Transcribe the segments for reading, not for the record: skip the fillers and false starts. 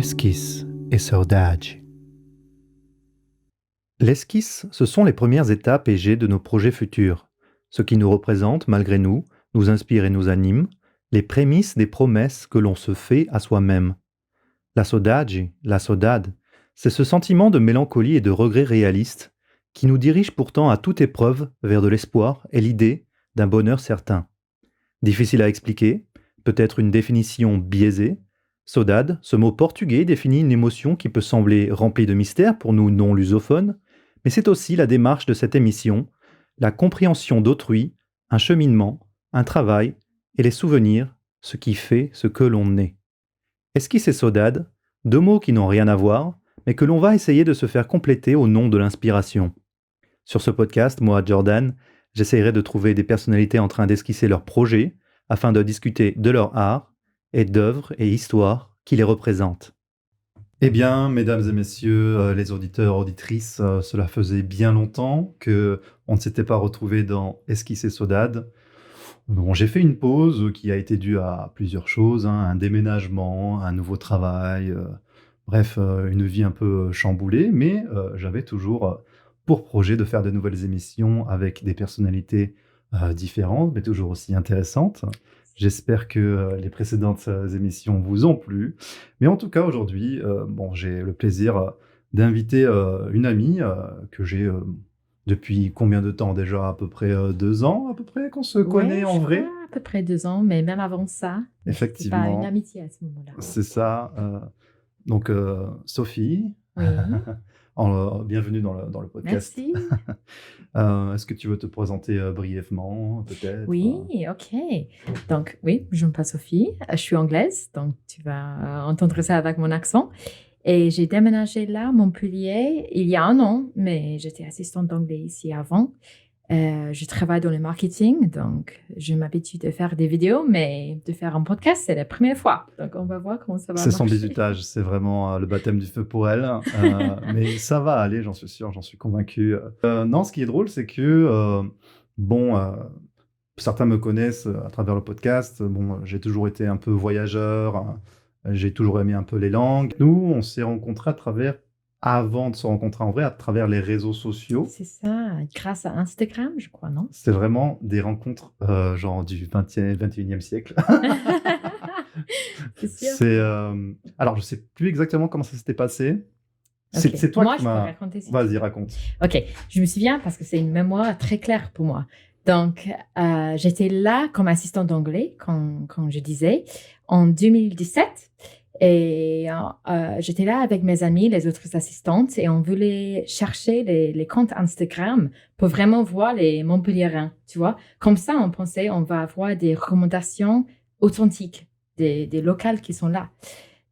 Esquisse e saudade. L'esquisse, ce sont les premières étapes et jets de nos projets futurs. Ce qui nous représente malgré nous inspire et nous anime, les prémices des promesses que l'on se fait à soi-même. La saudade, c'est ce sentiment de mélancolie et de regret réaliste qui nous dirige pourtant à toute épreuve vers de l'espoir et l'idée d'un bonheur certain. Difficile à expliquer, peut-être une définition biaisée. Saudade, ce mot portugais définit une émotion qui peut sembler remplie de mystère pour nous non-lusophones, mais c'est aussi la démarche de cette émission, la compréhension d'autrui, un cheminement, un travail et les souvenirs, ce qui fait ce que l'on est. Esquisse et saudade, deux mots qui n'ont rien à voir, mais que l'on va essayer de se faire compléter au nom de l'inspiration. Sur ce podcast, moi, Jordan, j'essaierai de trouver des personnalités en train d'esquisser leurs projets afin de discuter de leur art et d'œuvres et histoires qui les représentent. Eh bien, mesdames et messieurs, les auditeurs, auditrices, cela faisait bien longtemps qu'on ne s'était pas retrouvés dans Esquisse et saudade. Bon, j'ai fait une pause qui a été due à plusieurs choses, un déménagement, un nouveau travail, bref, une vie un peu chamboulée, mais j'avais toujours pour projet de faire de nouvelles émissions avec des personnalités différentes, mais toujours aussi intéressantes. J'espère que les précédentes émissions vous ont plu. Mais en tout cas, aujourd'hui, j'ai le plaisir d'inviter une amie que j'ai depuis combien de temps déjà? À peu près 2 ans, à peu près, qu'on se connaît en vrai? À peu près 2 ans, mais même avant ça, c'était pas une Effectivement, amitié à ce moment-là. c'est ça. Donc, Sophie, Oui, bienvenue dans le podcast. merci. Est-ce que tu veux te présenter brièvement, peut-être? Oui, OK. Donc oui, je m'appelle Sophie, je suis anglaise, donc tu vas entendre ça avec mon accent et j'ai déménagé là, à Montpellier, il y a 1 an, mais j'étais assistante d'anglais ici avant. Je travaille dans le marketing, donc je m'habitue de faire des vidéos, mais de faire un podcast, c'est la première fois. Donc, on va voir comment ça va C'est son marcher. bizutage, c'est vraiment le baptême du feu pour elle. Mais ça va aller, j'en suis sûr, j'en suis convaincu. Non, ce qui est drôle, c'est que, certains me connaissent à travers le podcast. Bon, j'ai toujours été un peu voyageur, j'ai toujours aimé un peu les langues. Nous, on s'est rencontrés avant de se rencontrer en vrai, à travers les réseaux sociaux. C'est ça, grâce à Instagram, je crois, non? C'est vraiment des rencontres genre du 21e siècle. C'est sûr. Alors, je sais plus exactement comment ça s'était passé. Ok. C'est toi Moi, qui je peux m'as... raconter si tu Vas-y, veux. raconte. Ok, je me souviens parce que c'est une mémoire très claire pour moi. Donc, j'étais là comme assistante d'anglais, quand je disais, en 2017. Et j'étais là avec mes amis, les autres assistantes, et on voulait chercher les comptes Instagram pour vraiment voir les Montpelliérains, tu vois. Comme ça, on pensait on va avoir des recommandations authentiques des locales qui sont là.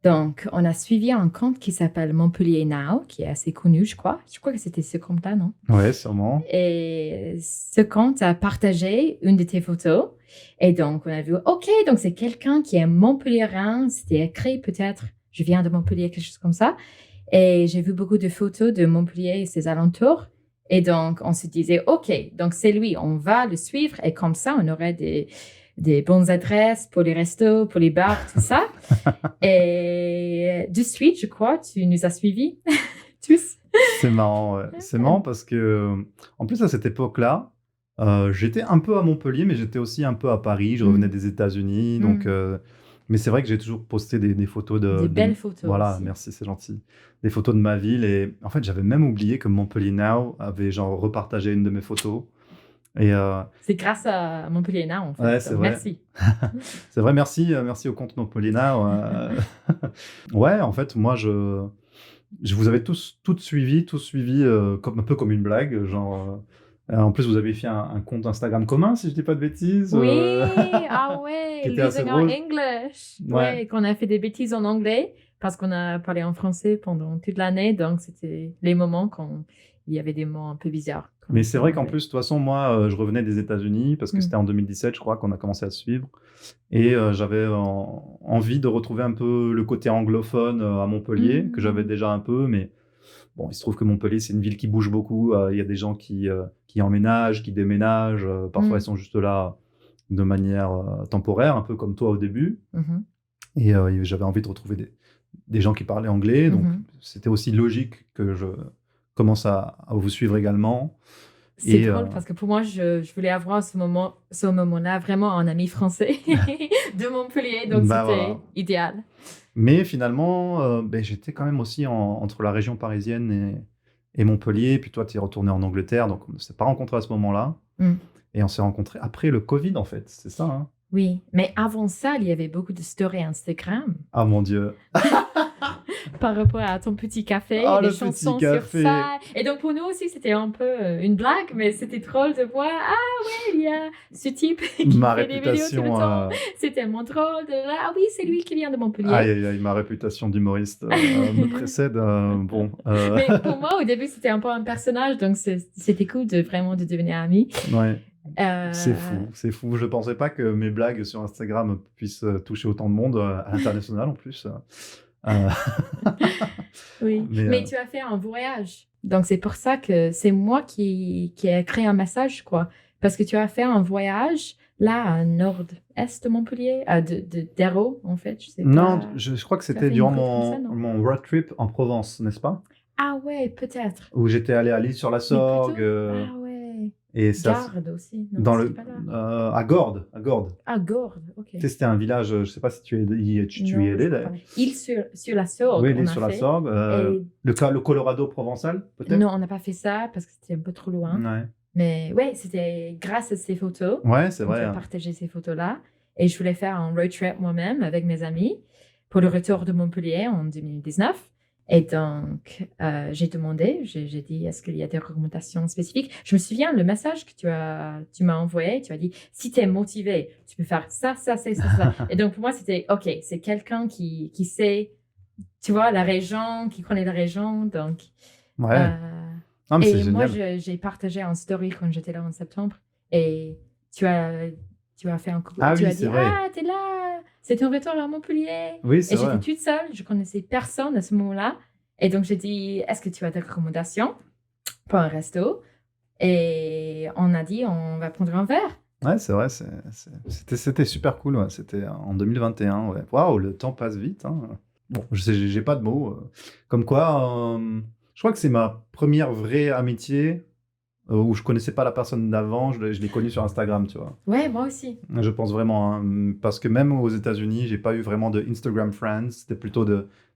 Donc, on a suivi un compte qui s'appelle Montpellier Now, qui est assez connu, je crois. Je crois que c'était ce compte-là, non? Ouais, sûrement. Et ce compte a partagé une de tes photos. Et donc, on a vu, OK, donc c'est quelqu'un qui est Montpelliérain. C'était écrit peut-être, je viens de Montpellier, quelque chose comme ça. Et j'ai vu beaucoup de photos de Montpellier et ses alentours. Et donc, on se disait, OK, donc c'est lui, on va le suivre. Et comme ça, on aurait des bonnes adresses pour les restos, pour les bars, tout ça. Et de suite, je crois, tu nous as suivis tous. C'est marrant, ouais. C'est marrant parce que, en plus, à cette époque-là, j'étais un peu à Montpellier, mais j'étais aussi un peu à Paris. Je revenais des États-Unis, donc... mais c'est vrai que j'ai toujours posté des photos Des belles photos Voilà, aussi. merci, c'est gentil. Des photos de ma ville. Et en fait, j'avais même oublié que Montpellier Now avait genre repartagé une de mes photos. Et C'est grâce à Montpellier Now, en fait. ouais, Donc, c'est vrai. merci. C'est vrai, merci au compte Montpellier Now. Ouais, en fait, moi, je vous avais tous suivi, comme, un peu comme une blague. Genre, en plus, vous avez fait un compte Instagram commun, si je dis pas de bêtises. Oui, ah ouais, Qui était assez losing our drôle. English. Ouais. Ouais, qu'on a fait des bêtises en anglais parce qu'on a parlé en français pendant toute l'année. Donc, c'était les moments quand il y avait des mots un peu bizarres. Mais c'est vrai qu'en plus, de toute façon, moi, je revenais des États-Unis parce que c'était en 2017, je crois, qu'on a commencé à se suivre. Et j'avais envie de retrouver un peu le côté anglophone à Montpellier, que j'avais déjà un peu, mais bon, il se trouve que Montpellier, c'est une ville qui bouge beaucoup. Il y a des gens qui emménagent, qui déménagent. Parfois, ils sont juste là de manière temporaire, un peu comme toi au début. Et j'avais envie de retrouver des gens qui parlaient anglais. Donc, Mhm. c'était aussi logique que je commence à vous suivre également. C'est Et drôle parce que pour moi, je voulais avoir ce moment-là vraiment un ami français de Montpellier, donc bah c'était voilà. idéal. Mais finalement, j'étais quand même aussi entre la région parisienne et Montpellier. Puis toi, tu es retourné en Angleterre, donc on ne s'est pas rencontrés à ce moment-là. Mm. Et on s'est rencontrés après le Covid, en fait. C'est ça, hein? Oui, mais avant ça, il y avait beaucoup de stories Instagram Ah mon Dieu. par rapport à ton petit café et Ah, les le petit chansons sur café. ça. Et donc pour nous aussi, c'était un peu une blague, mais c'était drôle de voir, ah ouais, il y a ce type qui Ma fait des vidéos tout le réputation. temps. C'est tellement drôle de là, ah oui, c'est lui qui vient de Aïe, Montpellier. aïe, aïe, ma réputation d'humoriste me précède. Bon. Mais pour moi, au début, c'était un peu un personnage, donc c'était cool de vraiment de devenir amis. Ouais. C'est Euh, fou, c'est fou. Je pensais pas que mes blagues sur Instagram puissent toucher autant de monde, à l'international en plus. Euh, Oui, mais mais tu as fait un voyage. Donc, c'est pour ça que c'est moi qui ai créé un message, quoi. Parce que tu as fait un voyage là, à nord-est de Montpellier, d'Hérault, en fait. Je sais non, pas. je crois que Tu as c'était fait une durant route comme ça, non? mon road trip en Provence, n'est-ce pas? Ah ouais, peut-être. Où j'étais allé à l'île sur la Mais Sorgue, plutôt. Ah ouais. et ça, Garde aussi. Non, dans c'était le, pas là. à Gordes, à Gordes. Ah, Gordes, ok. Tu sais, c'était un village, je sais pas si tu y es Non, je allé crois pas. d'ailleurs. Île sur la Sorgue, Oui, on l'île a sur la fait. Sorgue, Et le Colorado provençal, peut-être? non, on n'a pas fait ça parce que c'était un peu trop loin. Ouais. Mais ouais, c'était grâce à ces photos. Ouais, c'est Donc, vrai. tu as partagé ces photos-là. Et je voulais faire un road trip moi-même avec mes amis pour le retour de Montpellier en 2019. Et donc, j'ai demandé, j'ai dit, est-ce qu'il y a des recommandations spécifiques? Je me souviens, le message que tu m'as envoyé, tu as dit, si tu es motivé, tu peux faire ça, ça, ça, ça, ça. Et donc, pour moi, c'était, OK, c'est quelqu'un qui sait, tu vois, la région, qui connaît la région. Donc, Ouais. euh, Ah, mais c'est et moi, génial. j'ai partagé un story quand j'étais là en septembre. Et tu as, tu as fait un coucou. Ah Tu oui, as c'est dit, vrai. ah, t'es là. C'est ton retour à Montpellier. Oui, Et c'est j'étais vrai. toute seule. Je connaissais personne à ce moment-là. Et donc, j'ai dit, est-ce que tu as des recommandations pour un resto? Et on a dit, on va prendre un verre. Ouais, c'est vrai. C'était super cool. Ouais. C'était en 2021. Ouais. Waouh, le temps passe vite, hein. Bon, je sais, j'ai pas de mots. Comme quoi, je crois que c'est ma première vraie amitié où je connaissais pas la personne d'avant. Je l'ai connue sur Instagram, tu vois. Ouais, moi aussi. Je pense vraiment, hein, parce que même aux États-Unis, j'ai pas eu vraiment de Instagram friends. C'était plutôt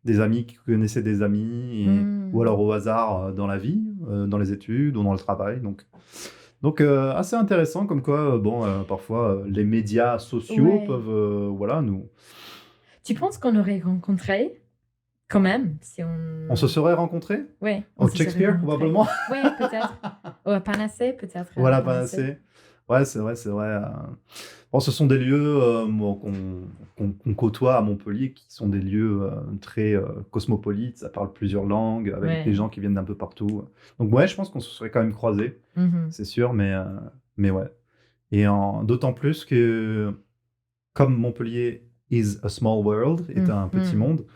des amis qui connaissaient des amis, ou alors au hasard dans la vie, dans les études ou dans le travail. Donc assez intéressant, comme quoi, parfois les médias sociaux Ouais. peuvent, voilà, nous. Tu penses qu'on aurait rencontré quand même si On se serait rencontrés Ouais, on au se serait Shakespeare, rencontrés. probablement. Ouais, peut-être. Ou à Panacée, peut-être. Voilà, pas Panacée. assez. Ouais, c'est vrai, c'est vrai. Bon, ce sont des lieux bon, qu'on côtoie à Montpellier, qui sont des lieux très cosmopolites. Ça parle plusieurs langues, avec Ouais. des gens qui viennent d'un peu partout. Donc ouais, je pense qu'on se serait quand même croisés, Mhm. c'est sûr, mais ouais. Et d'autant plus que, comme Montpellier is a small world, est un petit Mhm. monde,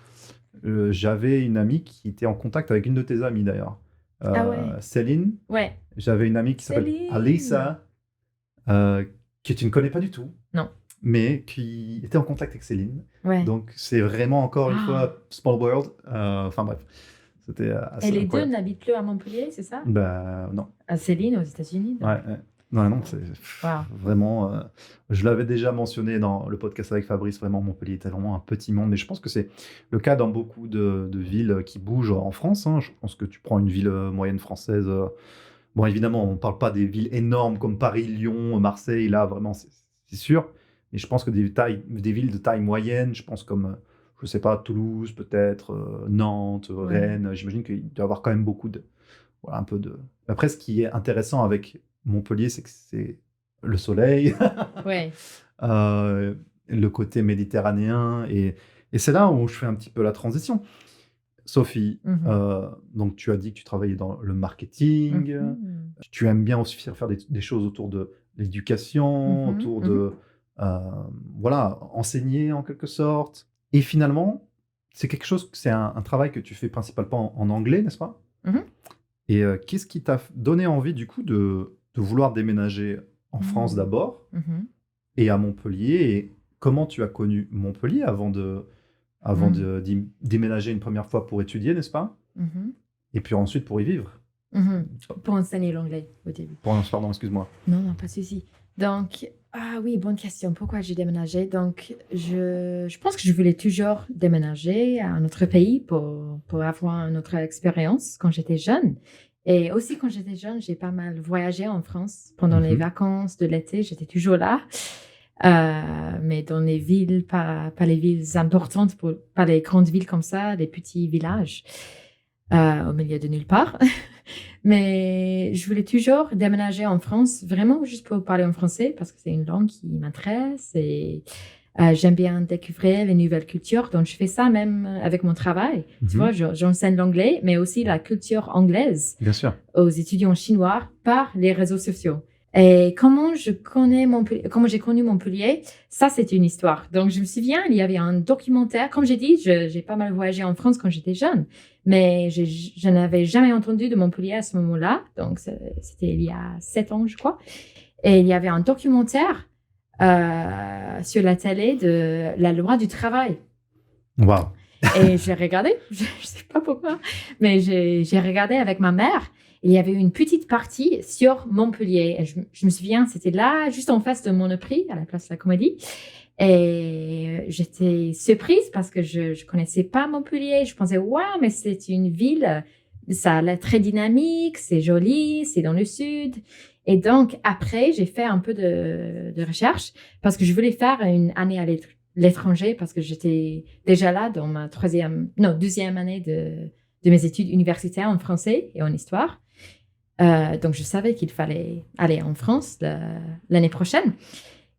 j'avais une amie qui était en contact avec une de tes amies d'ailleurs. Ah ouais. Céline. Ouais. J'avais une amie qui s'appelle Céline. Alisa, que tu ne connais pas du tout, Non. mais qui était en contact avec Céline. Ouais. Donc c'est vraiment encore une Ah. fois small world. Enfin bref, c'était assez Et les deux incroyable. n'habitent plus à Montpellier, c'est ça? Bah non. À Céline, aux États-Unis. donc. Ouais, ouais. Non, c'est Wow. vraiment. Je l'avais déjà mentionné dans le podcast avec Fabrice. Vraiment, Montpellier était vraiment un petit monde, mais je pense que c'est le cas dans beaucoup de villes qui bougent en France, hein. Je pense que tu prends une ville moyenne française. Bon, évidemment, on ne parle pas des villes énormes comme Paris, Lyon, Marseille. Là, vraiment, c'est sûr. Mais je pense que des villes de taille moyenne, je pense comme, je sais pas, Toulouse, peut-être, Nantes, Ouais. Rennes. J'imagine qu'il doit y avoir quand même beaucoup de. Voilà, un peu de. Après, ce qui est intéressant avec Montpellier, c'est que c'est le soleil, Ouais. le côté méditerranéen. Et c'est là où je fais un petit peu la transition. Sophie, Mhm. donc tu as dit que tu travaillais dans le marketing, Mhm. tu aimes bien aussi faire des choses autour de l'éducation, Mhm. autour Mhm. de, voilà, enseigner en quelque sorte. Et finalement, c'est un travail que tu fais principalement en anglais, n'est-ce pas? Mhm. Et qu'est-ce qui t'a donné envie du coup de vouloir déménager en France Mhm. d'abord Mhm. et à Montpellier? comment tu as connu Montpellier avant de déménager une première fois pour étudier, n'est-ce pas? Mhm. Et puis ensuite pour y vivre. Mhm. Pour enseigner l'anglais au début. Pardon, excuse-moi. Non, pas de souci. Donc, oui, bonne question. Pourquoi j'ai déménagé? Donc, je pense que je voulais toujours déménager à un autre pays pour avoir une autre expérience quand j'étais jeune. Et aussi, quand j'étais jeune, j'ai pas mal voyagé en France. Pendant les vacances de l'été, j'étais toujours là. Mais dans les villes, pas les villes importantes, pas les grandes villes comme ça, les petits villages au milieu de nulle part. Mais je voulais toujours déménager en France, vraiment juste pour parler en français, parce que c'est une langue qui m'intéresse et j'aime bien découvrir les nouvelles cultures. Donc, je fais ça même avec mon travail. Tu vois, j'enseigne l'anglais, mais aussi la culture anglaise. Bien sûr. Aux étudiants chinois par les réseaux sociaux. Et comment j'ai connu Montpellier, ça, c'est une histoire. Donc, je me souviens, il y avait un documentaire. Comme j'ai dit, j'ai pas mal voyagé en France quand j'étais jeune, mais je n'avais jamais entendu de Montpellier à ce moment-là. Donc, c'était il y a 7 ans, je crois. Et il y avait un documentaire sur la télé de la loi du travail. Wow. Et j'ai regardé, je sais pas pourquoi, mais j'ai regardé avec ma mère. Il y avait une petite partie sur Montpellier. Et je me souviens, c'était là, juste en face de Monoprix, à la place de la Comédie. Et j'étais surprise parce que je connaissais pas Montpellier. Je pensais, waouh, mais c'est une ville, ça a l'air très dynamique, c'est joli, c'est dans le sud. Et donc, après, j'ai fait un peu de recherche parce que je voulais faire une année à l'étranger parce que j'étais déjà là dans ma deuxième année de mes études universitaires en français et en histoire. Donc, je savais qu'il fallait aller en France l'année prochaine.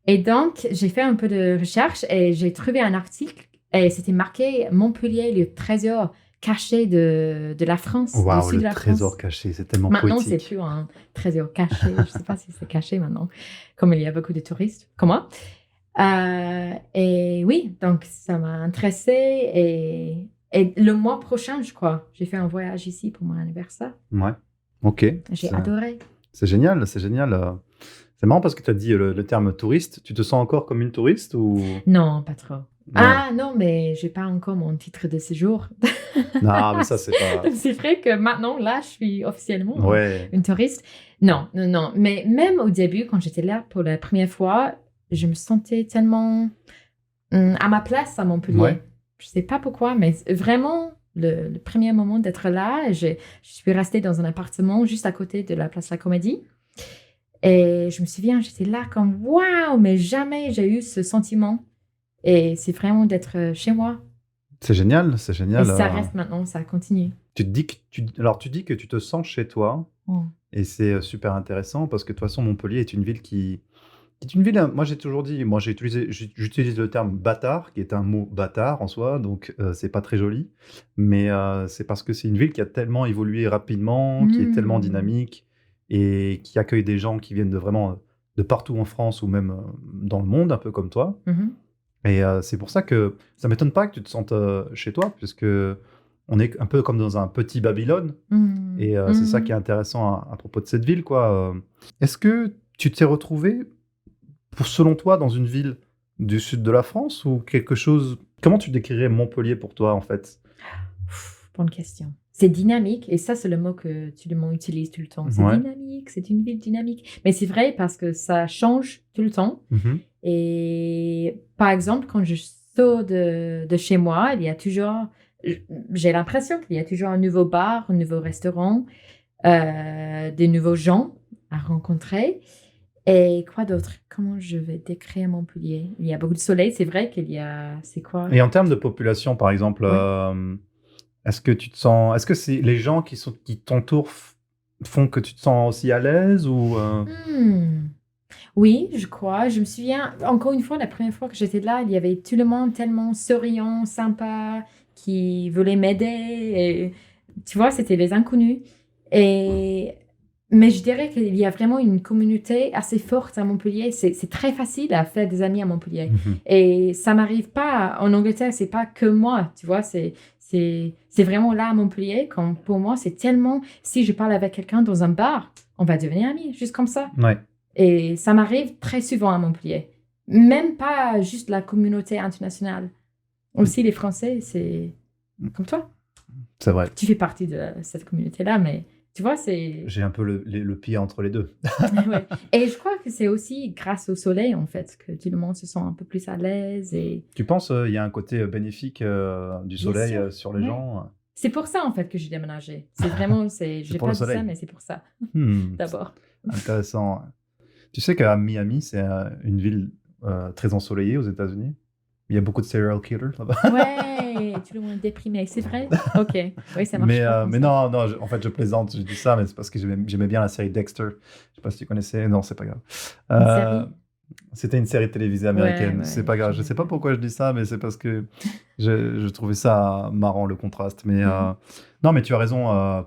Et donc, j'ai fait un peu de recherche et j'ai trouvé un article et c'était marqué Montpellier, le trésor caché de la France. Waouh, le trésor caché, c'est tellement maintenant, poétique. Maintenant, c'est plus un trésor caché. Je ne sais pas si c'est caché maintenant, comme il y a beaucoup de touristes comme moi. Et oui, donc ça m'a intéressée. Et le mois prochain, je crois, j'ai fait un voyage ici pour mon anniversaire. Ouais, ok. J'ai adoré. C'est génial, c'est génial. C'est marrant parce que tu as dit le terme touriste. Tu te sens encore comme une touriste ou... Non, pas trop. Ouais. Ah non, mais j'ai pas encore mon titre de séjour. Non, mais ça, c'est pas... C'est vrai que maintenant, là, je suis officiellement Ouais. une touriste. Non. Mais même au début, quand j'étais là pour la première fois, je me sentais tellement à ma place à Montpellier. Ouais. Je sais pas pourquoi, mais vraiment, le premier moment d'être là, je suis restée dans un appartement juste à côté de la place de la Comédie. Et je me souviens, j'étais là comme waouh, mais jamais j'ai eu ce sentiment. Et c'est vraiment d'être chez moi. C'est génial, c'est génial. Et ça reste maintenant, ça continue. Tu dis que tu te sens chez toi. Et c'est super intéressant parce que de toute façon, Montpellier est une ville qui est une ville. Moi, j'ai toujours dit, j'utilise le terme bâtard, qui est un mot bâtard en soi, donc c'est pas très joli. Mais c'est parce que c'est une ville qui a tellement évolué rapidement, qui est tellement dynamique et qui accueille des gens qui viennent de partout en France ou même dans le monde, un peu comme toi. Et c'est pour ça que ça m'étonne pas que tu te sentes chez toi, puisque on est un peu comme dans un petit Babylone. Et c'est ça qui est intéressant à propos de cette ville, quoi. Est-ce que tu t'es retrouvé, selon toi, dans une ville du sud de la France ou quelque chose... Comment tu décrirais Montpellier pour toi, en fait? Bonne question. C'est dynamique, et ça, c'est le mot que tu utilises tout le temps. C'est dynamique, c'est une ville dynamique. Mais c'est vrai parce que ça change tout le temps. Et par exemple, quand je sors de chez moi, il y a toujours... J'ai l'impression qu'il y a toujours un nouveau bar, un nouveau restaurant, des nouveaux gens à rencontrer. Et quoi d'autre? Comment je vais décrire Montpellier? Il y a beaucoup de soleil, c'est vrai qu'il y a... C'est quoi? Et en termes de population, par exemple, est-ce que tu te sens... Est-ce que c'est les gens qui t'entourent font que tu te sens aussi à l'aise ou Oui, je crois. Je me souviens, encore une fois, la première fois que j'étais là, il y avait tout le monde tellement souriant, sympa, qui voulait m'aider. Et, tu vois, c'était les inconnus. Mais je dirais qu'il y a vraiment une communauté assez forte à Montpellier. C'est très facile à faire des amis à Montpellier. Et ça m'arrive pas, en Angleterre, c'est pas que moi, tu vois, c'est vraiment là à Montpellier. Quand, pour moi, c'est tellement, si je parle avec quelqu'un dans un bar, on va devenir amis, juste comme ça. Ouais. Et ça m'arrive très souvent à Montpellier. Même pas juste la communauté internationale. Aussi, les Français, c'est comme toi. C'est vrai. Tu fais partie de cette communauté-là, mais tu vois, c'est... J'ai un peu le pied entre les deux. Ouais. Et je crois que c'est aussi grâce au soleil, en fait, que tout le monde se sent un peu plus à l'aise. Et Tu penses il y a un côté bénéfique du bien soleil sûr, sur les ouais. gens C'est pour ça, en fait, que j'ai déménagé. C'est vraiment... C'est J'ai pour le pas dit ça, soleil. mais c'est pour ça, Hmm, d'abord. intéressant. Tu sais qu'à Miami, c'est une ville très ensoleillée aux États-Unis. Il y a beaucoup de serial killers là-bas. Ouais, tout le monde est déprimé, c'est vrai? Ok, oui, ça marche Mais, pas comme mais ça. non, non, en fait, je plaisante, je dis ça, mais c'est parce que j'aimais bien la série Dexter. Je sais pas si tu connaissais. Non, c'est pas grave. Une Euh, série? C'était une série télévisée Ouais, américaine. C'est ouais, pas grave. Je j'aimais sais pas bien. pourquoi je dis ça, mais c'est parce que je trouvais ça marrant, le contraste. Mais Mm. non, mais tu as raison.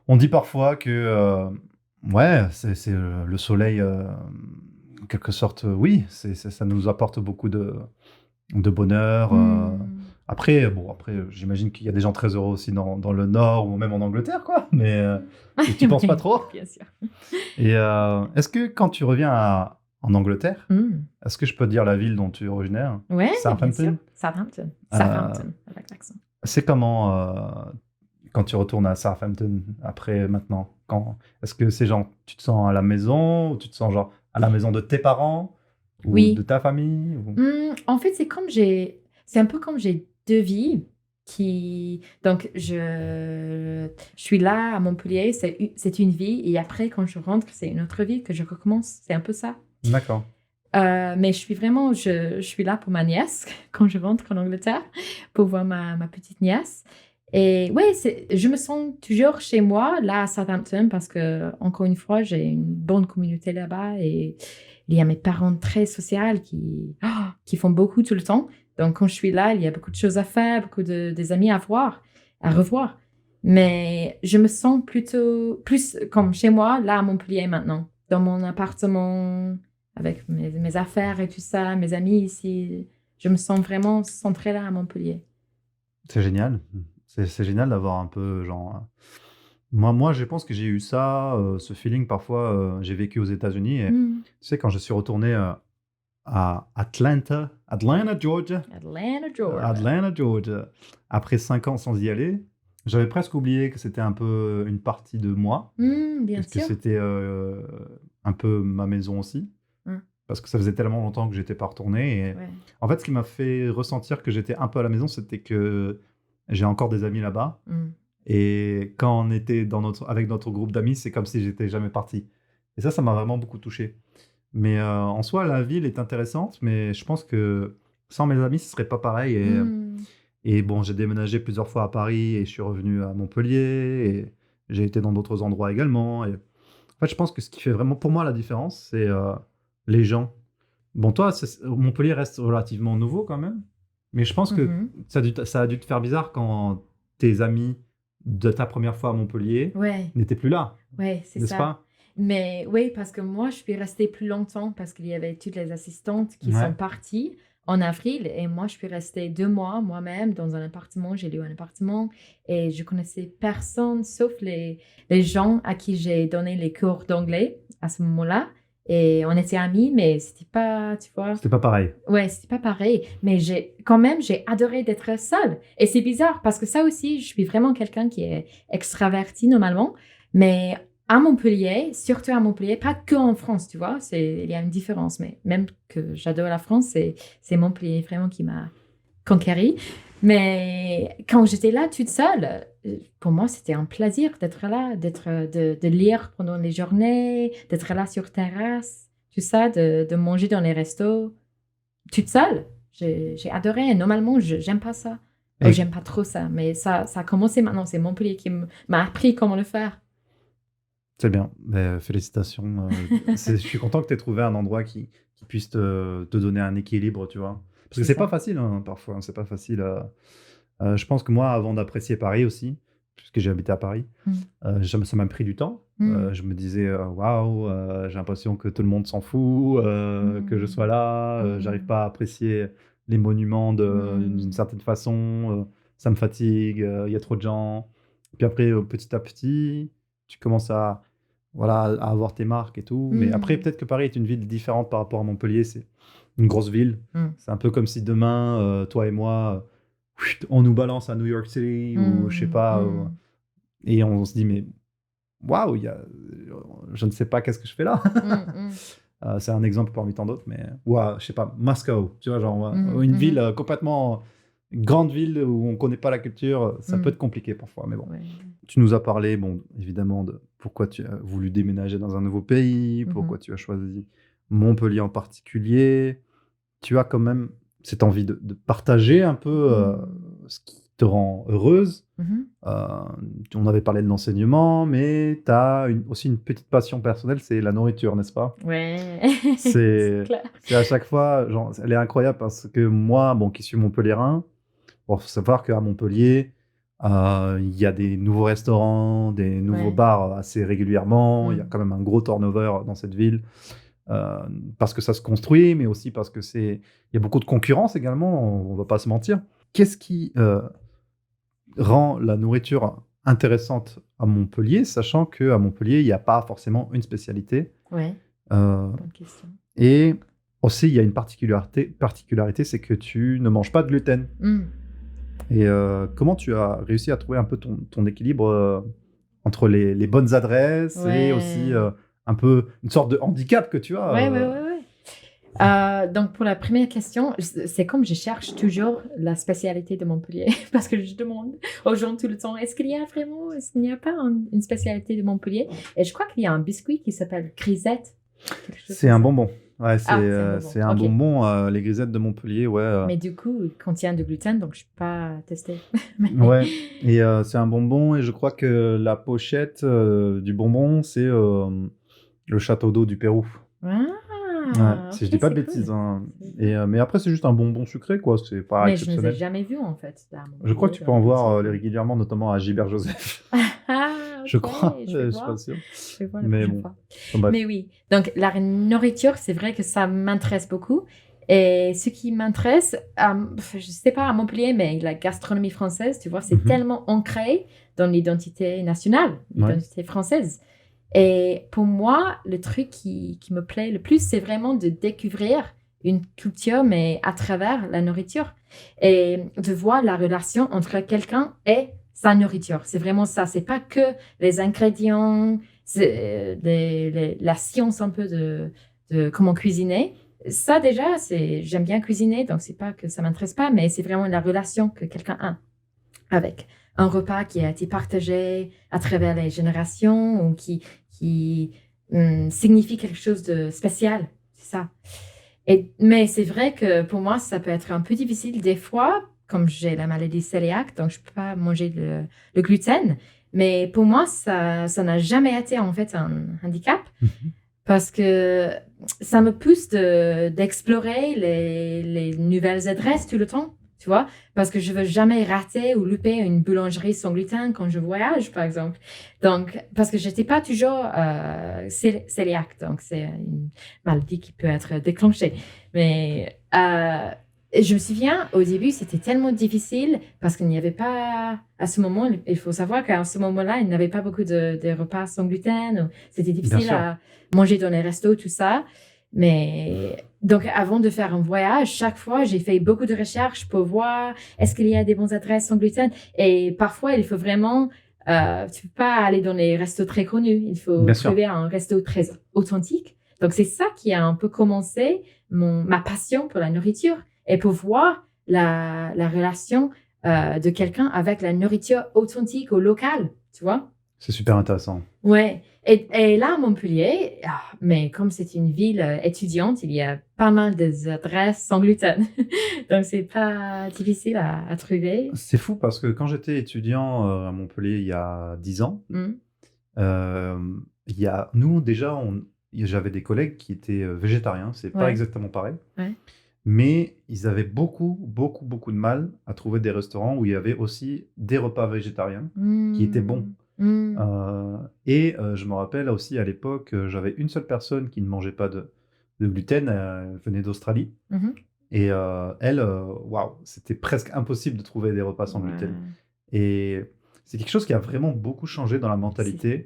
On dit parfois que, ouais, c'est le soleil, en quelque sorte, oui, ça nous apporte beaucoup de bonheur. Mm. Après, j'imagine qu'il y a des gens très heureux aussi dans le Nord ou même en Angleterre, quoi. Mais tu penses pas Oui, trop? bien sûr. Et est-ce que quand tu reviens en Angleterre, Mm. est-ce que je peux dire la ville dont tu es originaire? Ouais, bien sûr. Southampton? Southampton. Euh, Southampton, avec l'accent. c'est comment quand tu retournes à Southampton après maintenant? Est-ce que c'est genre tu te sens à la maison ou tu te sens genre à la maison de tes parents ou de Oui. ta famille ou... En fait, c'est un peu comme j'ai deux vies qui... Donc, je suis là à Montpellier, c'est une vie, et après, quand je rentre, c'est une autre vie que je recommence. C'est un peu ça. D'accord. Mais je suis là pour ma nièce quand je rentre en Angleterre, pour voir ma petite nièce. Et ouais, je me sens toujours chez moi, là à Southampton, parce que, encore une fois, j'ai une bonne communauté là-bas et il y a mes parents très sociaux qui font beaucoup tout le temps. Donc, quand je suis là, il y a beaucoup de choses à faire, beaucoup des amis à voir, à revoir. Mais je me sens plutôt plus comme chez moi, là à Montpellier maintenant, dans mon appartement avec mes affaires et tout ça, mes amis ici. Je me sens vraiment centrée là à Montpellier. C'est génial. C'est génial d'avoir un peu genre. Moi, je pense que j'ai eu ça, ce feeling parfois. J'ai vécu aux États-Unis et Mm. tu sais, quand je suis retourné à Atlanta, Georgia, Atlanta, Georgia, après 5 ans sans y aller, j'avais presque oublié que c'était un peu une partie de moi, Bien puisque sûr. c'était un peu ma maison aussi, Mm. parce que ça faisait tellement longtemps que j'étais pas retourné. Et Ouais. en fait, ce qui m'a fait ressentir que j'étais un peu à la maison, c'était que j'ai encore des amis là-bas. Mm. Et quand on était avec notre groupe d'amis, c'est comme si j'étais jamais parti. Et ça m'a vraiment beaucoup touché. Mais en soi, la ville est intéressante, mais je pense que sans mes amis, ce serait pas pareil. Mm. Et bon, j'ai déménagé plusieurs fois à Paris et je suis revenu à Montpellier et j'ai été dans d'autres endroits également. Et en fait, je pense que ce qui fait vraiment pour moi la différence, c'est les gens. Bon, toi, Montpellier reste relativement nouveau quand même, mais je pense que Mhm. ça a dû te faire bizarre quand tes amis de ta première fois à Montpellier Ouais, n'étaient plus là, ouais, c'est n'est-ce ça. pas? Mais oui, parce que moi, je suis restée plus longtemps parce qu'il y avait toutes les assistantes qui Ouais. sont parties en avril et moi, je suis restée 2 mois moi-même dans un appartement. J'ai loué un appartement et je connaissais personne sauf les gens à qui j'ai donné les cours d'anglais à ce moment-là. Et on était amis, mais c'était pas, tu vois, C'était pas pareil. ouais, c'était pas pareil. Mais j'ai adoré d'être seule. Et c'est bizarre parce que ça aussi, je suis vraiment quelqu'un qui est extraverti normalement. Mais à Montpellier, surtout à Montpellier, pas que en France, tu vois, il y a une différence. Mais même que j'adore la France, c'est Montpellier vraiment qui m'a conquérie. Mais quand j'étais là toute seule, pour moi, c'était un plaisir d'être là, de lire pendant les journées, d'être là sur terrasse, tout ça, de manger dans les restos toute seule. J'ai adoré. Et normalement, j'aime pas ça. Et J'aime pas trop ça. Mais ça a commencé maintenant. C'est Montpellier qui m'a appris comment le faire. c'est bien. Mais, félicitations. Je suis content que tu aies trouvé un endroit qui puisse te donner un équilibre, tu vois. Parce que C'est c'est pas ça. facile, hein, parfois. C'est pas facile. Je pense que moi, avant d'apprécier Paris aussi, puisque j'ai habité à Paris, Mm. ça m'a pris du temps. Mm. Je me disais, waouh, j'ai l'impression que tout le monde s'en fout, que je sois là, j'arrive pas à apprécier les monuments d'une Mm. certaine façon, ça me fatigue, il y a trop de gens. Puis après, petit à petit, tu commences à voilà, à avoir tes marques et tout. Mais après, peut-être que Paris est une ville différente par rapport à Montpellier. C'est une grosse ville. C'est un peu comme si demain, toi et moi, on nous balance à New York City ou je sais pas, et on se dit, mais waouh, je ne sais pas qu'est-ce que je fais là. C'est un exemple parmi tant d'autres, mais je sais pas, Moscou, tu vois, genre une ville complètement grande ville où on connaît pas la culture, ça peut être compliqué parfois, mais bon. Ouais. Tu nous as parlé, bon, évidemment, de pourquoi tu as voulu déménager dans un nouveau pays, pourquoi tu as choisi Montpellier en particulier. Tu as quand même cette envie de partager un peu ce qui te rend heureuse. On avait parlé de l'enseignement, mais tu as aussi une petite passion personnelle, c'est la nourriture, n'est-ce pas? Ouais, C'est clair. c'est à chaque fois, genre, elle est incroyable parce que moi, bon, qui suis montpelliérain, bon, faut savoir qu'à Montpellier, il y a des nouveaux restaurants, des nouveaux bars assez régulièrement. Il y a quand même un gros turnover dans cette ville parce que ça se construit, mais aussi parce que il y a beaucoup de concurrence également, on va pas se mentir. Qu'est-ce qui rend la nourriture intéressante à Montpellier, sachant qu'à Montpellier, il n'y a pas forcément une spécialité. Ouais, bonne question. Et aussi, il y a une particularité, c'est que tu ne manges pas de gluten. Et comment tu as réussi à trouver un peu ton équilibre entre les bonnes adresses et aussi un peu une sorte de handicap que tu as donc, pour la première question, c'est comme je cherche toujours la spécialité de Montpellier parce que je demande aux gens tout le temps, est-ce qu'il n'y a pas une spécialité de Montpellier? Et je crois qu'il y a un biscuit qui s'appelle grisette. C'est un bonbon. Ouais, c'est un bonbon, les grisettes de Montpellier, ouais. Mais du coup, il contient du gluten, donc je ne peux pas tester. Ouais, et c'est un bonbon, et je crois que la pochette du bonbon, c'est le château d'eau du Pérou. Si je dis pas de bêtises. Cool. Hein. Mais après, c'est juste un bonbon sucré, quoi. C'est pas exceptionnel. Mais je ne les ai jamais vus, en fait. Je crois que tu peux en voir régulièrement, notamment à Gilbert Joseph. Je crois, je suis pas sûr. Je vais voir la prochaine fois. Mais oui, donc la nourriture, c'est vrai que ça m'intéresse beaucoup. Et ce qui m'intéresse, je sais pas à Montpellier, mais la gastronomie française, tu vois, c'est tellement ancré dans l'identité nationale, l'identité française. Et pour moi, le truc qui me plaît le plus, c'est vraiment de découvrir une culture, mais à travers la nourriture. Et de voir la relation entre quelqu'un et sa nourriture. C'est vraiment ça. C'est pas que les ingrédients, la science un peu de comment cuisiner. Ça, déjà, j'aime bien cuisiner, donc c'est pas que ça m'intéresse pas, mais c'est vraiment la relation que quelqu'un a avec un repas qui a été partagé à travers les générations ou qui signifie quelque chose de spécial. C'est ça. Mais c'est vrai que pour moi, ça peut être un peu difficile des fois, comme j'ai la maladie cœliaque, donc je ne peux pas manger le gluten. Mais pour moi, ça n'a jamais été en fait un handicap parce que ça me pousse d'explorer les nouvelles adresses tout le temps. Tu vois, parce que je veux jamais rater ou louper une boulangerie sans gluten quand je voyage, par exemple. Donc, parce que j'étais pas toujours cœliaque, donc c'est une maladie qui peut être déclenchée. Mais je me souviens, au début, c'était tellement difficile parce qu'il n'y avait pas, à ce moment, il faut savoir qu'à ce moment-là, il n'y avait pas beaucoup de repas sans gluten. C'était difficile à manger dans les restos, tout ça. Mais donc, avant de faire un voyage, chaque fois, j'ai fait beaucoup de recherches pour voir est-ce qu'il y a des bonnes adresses sans gluten. Et parfois, il faut vraiment, tu peux pas aller dans les restos très connus. Il faut trouver un resto très authentique. Donc, c'est ça qui a un peu commencé ma passion pour la nourriture et pour voir la relation de quelqu'un avec la nourriture authentique ou locale, tu vois. C'est super intéressant. Ouais. Et là, à Montpellier, mais comme c'est une ville étudiante, il y a pas mal d'adresses sans gluten. Donc, c'est pas difficile à trouver. C'est fou parce que quand j'étais étudiant à Montpellier il y a 10 ans, nous, déjà, j'avais des collègues qui étaient végétariens. C'est pas exactement pareil. Ouais. Mais ils avaient beaucoup de mal à trouver des restaurants où il y avait aussi des repas végétariens qui étaient bons. Et je me rappelle aussi à l'époque, j'avais une seule personne qui ne mangeait pas de gluten, elle venait d'Australie. Et elle, waouh, c'était presque impossible de trouver des repas sans gluten. Et c'est quelque chose qui a vraiment beaucoup changé dans la mentalité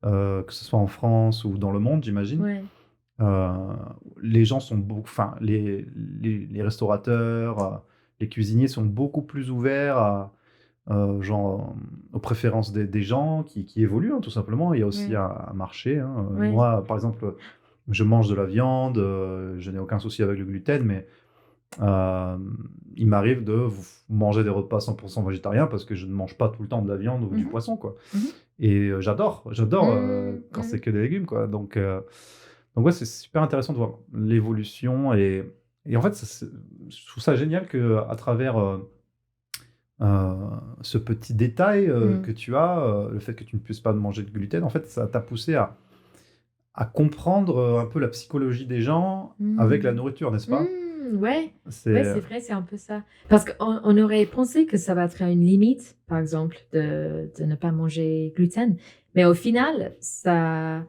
que ce soit en France ou dans le monde, j'imagine. Ouais. Euh, les gens sont beaucoup, enfin, les restaurateurs, les cuisiniers sont beaucoup plus ouverts genre, aux préférences des gens qui évoluent, hein, tout simplement. Il y a aussi Ouais. un marché, hein. Ouais. Moi, par exemple, je mange de la viande, je n'ai aucun souci avec le gluten, mais euh, il m'arrive de manger des repas 100% végétariens parce que je ne mange pas tout le temps de la viande ou du Mhm. poisson, quoi. Mhm. Et j'adore quand c'est Mm. que des légumes, quoi. Donc ouais, c'est super intéressant de voir l'évolution et en fait, je trouve ça génial que à travers euh, ce petit détail que Mm. tu as, le fait que tu ne puisses pas manger de gluten, en fait, ça t'a poussé à comprendre un peu la psychologie des gens avec la Mm. nourriture, n'est-ce pas? Ouais, ouais, C'est c'est vrai, c'est un peu ça. Parce qu'on aurait pensé que ça va être une limite, par exemple, de ne pas manger gluten. Mais au final, ça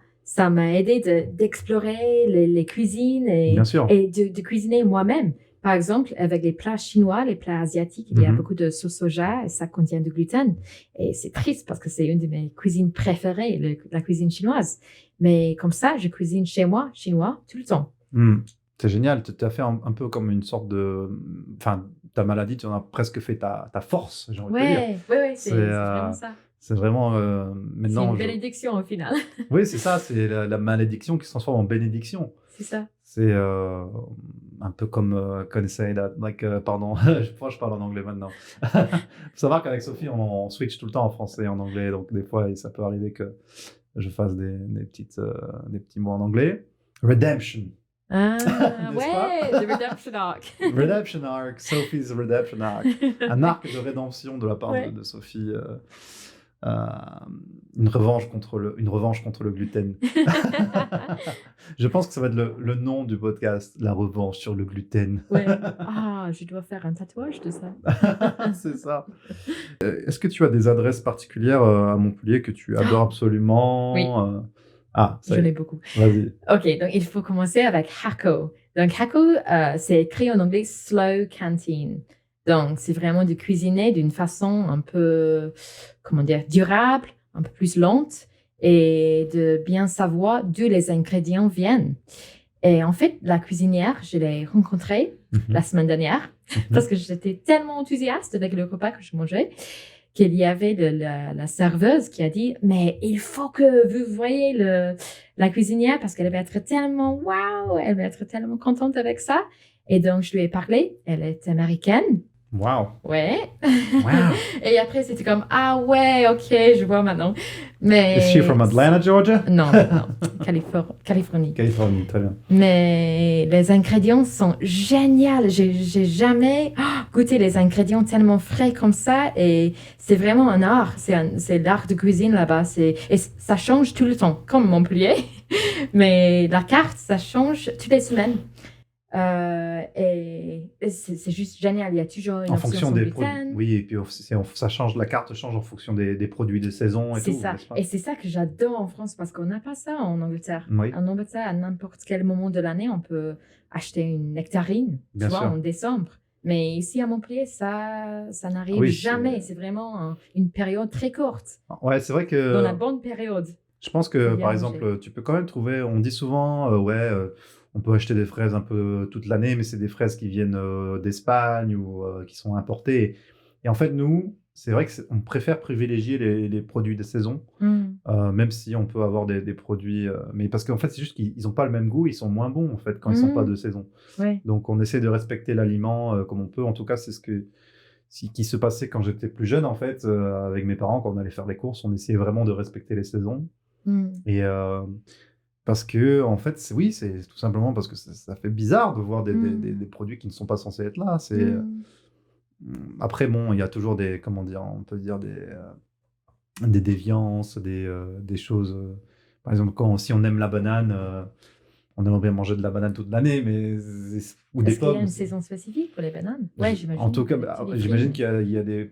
m'a aidé d'explorer les cuisines bien sûr. et de cuisiner moi-même. Par exemple, avec les plats chinois, les plats asiatiques, il y a Mhm. beaucoup de sauce soja et ça contient du gluten. Et c'est triste parce que c'est une de mes cuisines préférées, la cuisine chinoise. Mais comme ça, je cuisine chez moi, chinois, tout le temps. Hmm. C'est génial, tu as fait un peu comme une sorte de... Enfin, ta maladie, tu en as presque fait ta force, j'ai envie de te dire. Ouais, ouais, ouais, C'est c'est vraiment ça. c'est vraiment... C'est une maintenant, bénédiction au final. Oui, c'est ça, c'est la malédiction qui se transforme en bénédiction. C'est ça. C'est un peu comme can I say that, like, pardon, je parle en anglais maintenant. Faut savoir qu'avec Sophie, on switch tout le temps en français et en anglais, donc des fois, ça peut arriver que je fasse des petits mots en anglais. Redemption, Ah, n'est-ce pas? ouais, The Redemption Arc. Redemption arc, Sophie's redemption arc. Un arc de rédemption de la part Ouais. de Sophie. Euh, une revanche contre le gluten. Je pense que ça va être le nom du podcast, la revanche sur le gluten. Ouais. Ah, je dois faire un tatouage de ça. C'est ça. Est-ce que tu as des adresses particulières à Montpellier que tu adores absolument? Oui. Ah, ça y J'en ai est. beaucoup. Vas-y. Ok, donc il faut commencer avec Hakko. Donc Hakko, c'est écrit en anglais Slow Canteen. Donc c'est vraiment de cuisiner d'une façon un peu, comment dire, durable, un peu plus lente et de bien savoir d'où les ingrédients viennent. Et en fait, la cuisinière, je l'ai rencontrée la semaine dernière parce que j'étais tellement enthousiaste avec le repas que je mangeais qu'il y avait la serveuse qui a dit, mais il faut que vous voyez la cuisinière parce qu'elle va être tellement waouh, elle va être tellement contente avec ça. Et donc, je lui ai parlé. Elle est américaine. Wow. Ouais. Wow. Et après, c'était comme, ah ouais, ok, je vois maintenant. Mais... Is she from Atlanta, Georgia? Non, non, Californie. Californie, très bien. Mais les ingrédients sont géniaux. J'ai jamais goûté les ingrédients tellement frais comme ça. Et c'est vraiment un art. C'est l'art de cuisine là-bas. Et ça change tout le temps, comme Montpellier. Mais la carte, ça change toutes les semaines. Et c'est juste génial. Il y a toujours une En option fonction sans des gluten. produits. Oui, et puis ça change, la carte change en fonction des produits de saison et C'est tout. ça. n'est-ce pas? Et c'est ça que j'adore en France parce qu'on n'a pas ça en Angleterre. Oui. En Angleterre, à n'importe quel moment de l'année, on peut acheter une nectarine, Bien tu vois, sûr. en décembre. Mais ici à Montpellier, ça n'arrive Oui, jamais. C'est vraiment une période très courte, Ouais, c'est vrai que... dans la bonne période. Je pense Faut que, bien par manger. exemple, tu peux quand même trouver, on dit souvent, on peut acheter des fraises un peu toute l'année, mais c'est des fraises qui viennent d'Espagne ou qui sont importées. Et en fait, nous, c'est vrai qu'on préfère privilégier les produits de saison, même si on peut avoir des produits... mais parce qu'en fait, c'est juste qu'ils n'ont pas le même goût, ils sont moins bons, en fait, quand ils ne sont pas de saison. Ouais. Donc, on essaie de respecter l'aliment comme on peut. En tout cas, c'est qui se passait quand j'étais plus jeune, en fait, avec mes parents, quand on allait faire les courses, on essayait vraiment de respecter les saisons. Et parce que, en fait, oui, c'est tout simplement parce que ça fait bizarre de voir des produits qui ne sont pas censés être là. Après, bon, il y a toujours comment dire, on peut dire des déviances, des choses. Par exemple, si on aime la banane, on aimerait bien manger de la banane toute l'année, ou des Est-ce qu'il y a pommes. une saison spécifique pour les bananes? Ouais, j'imagine. En tout cas, j'imagine qu'il qu'il y a des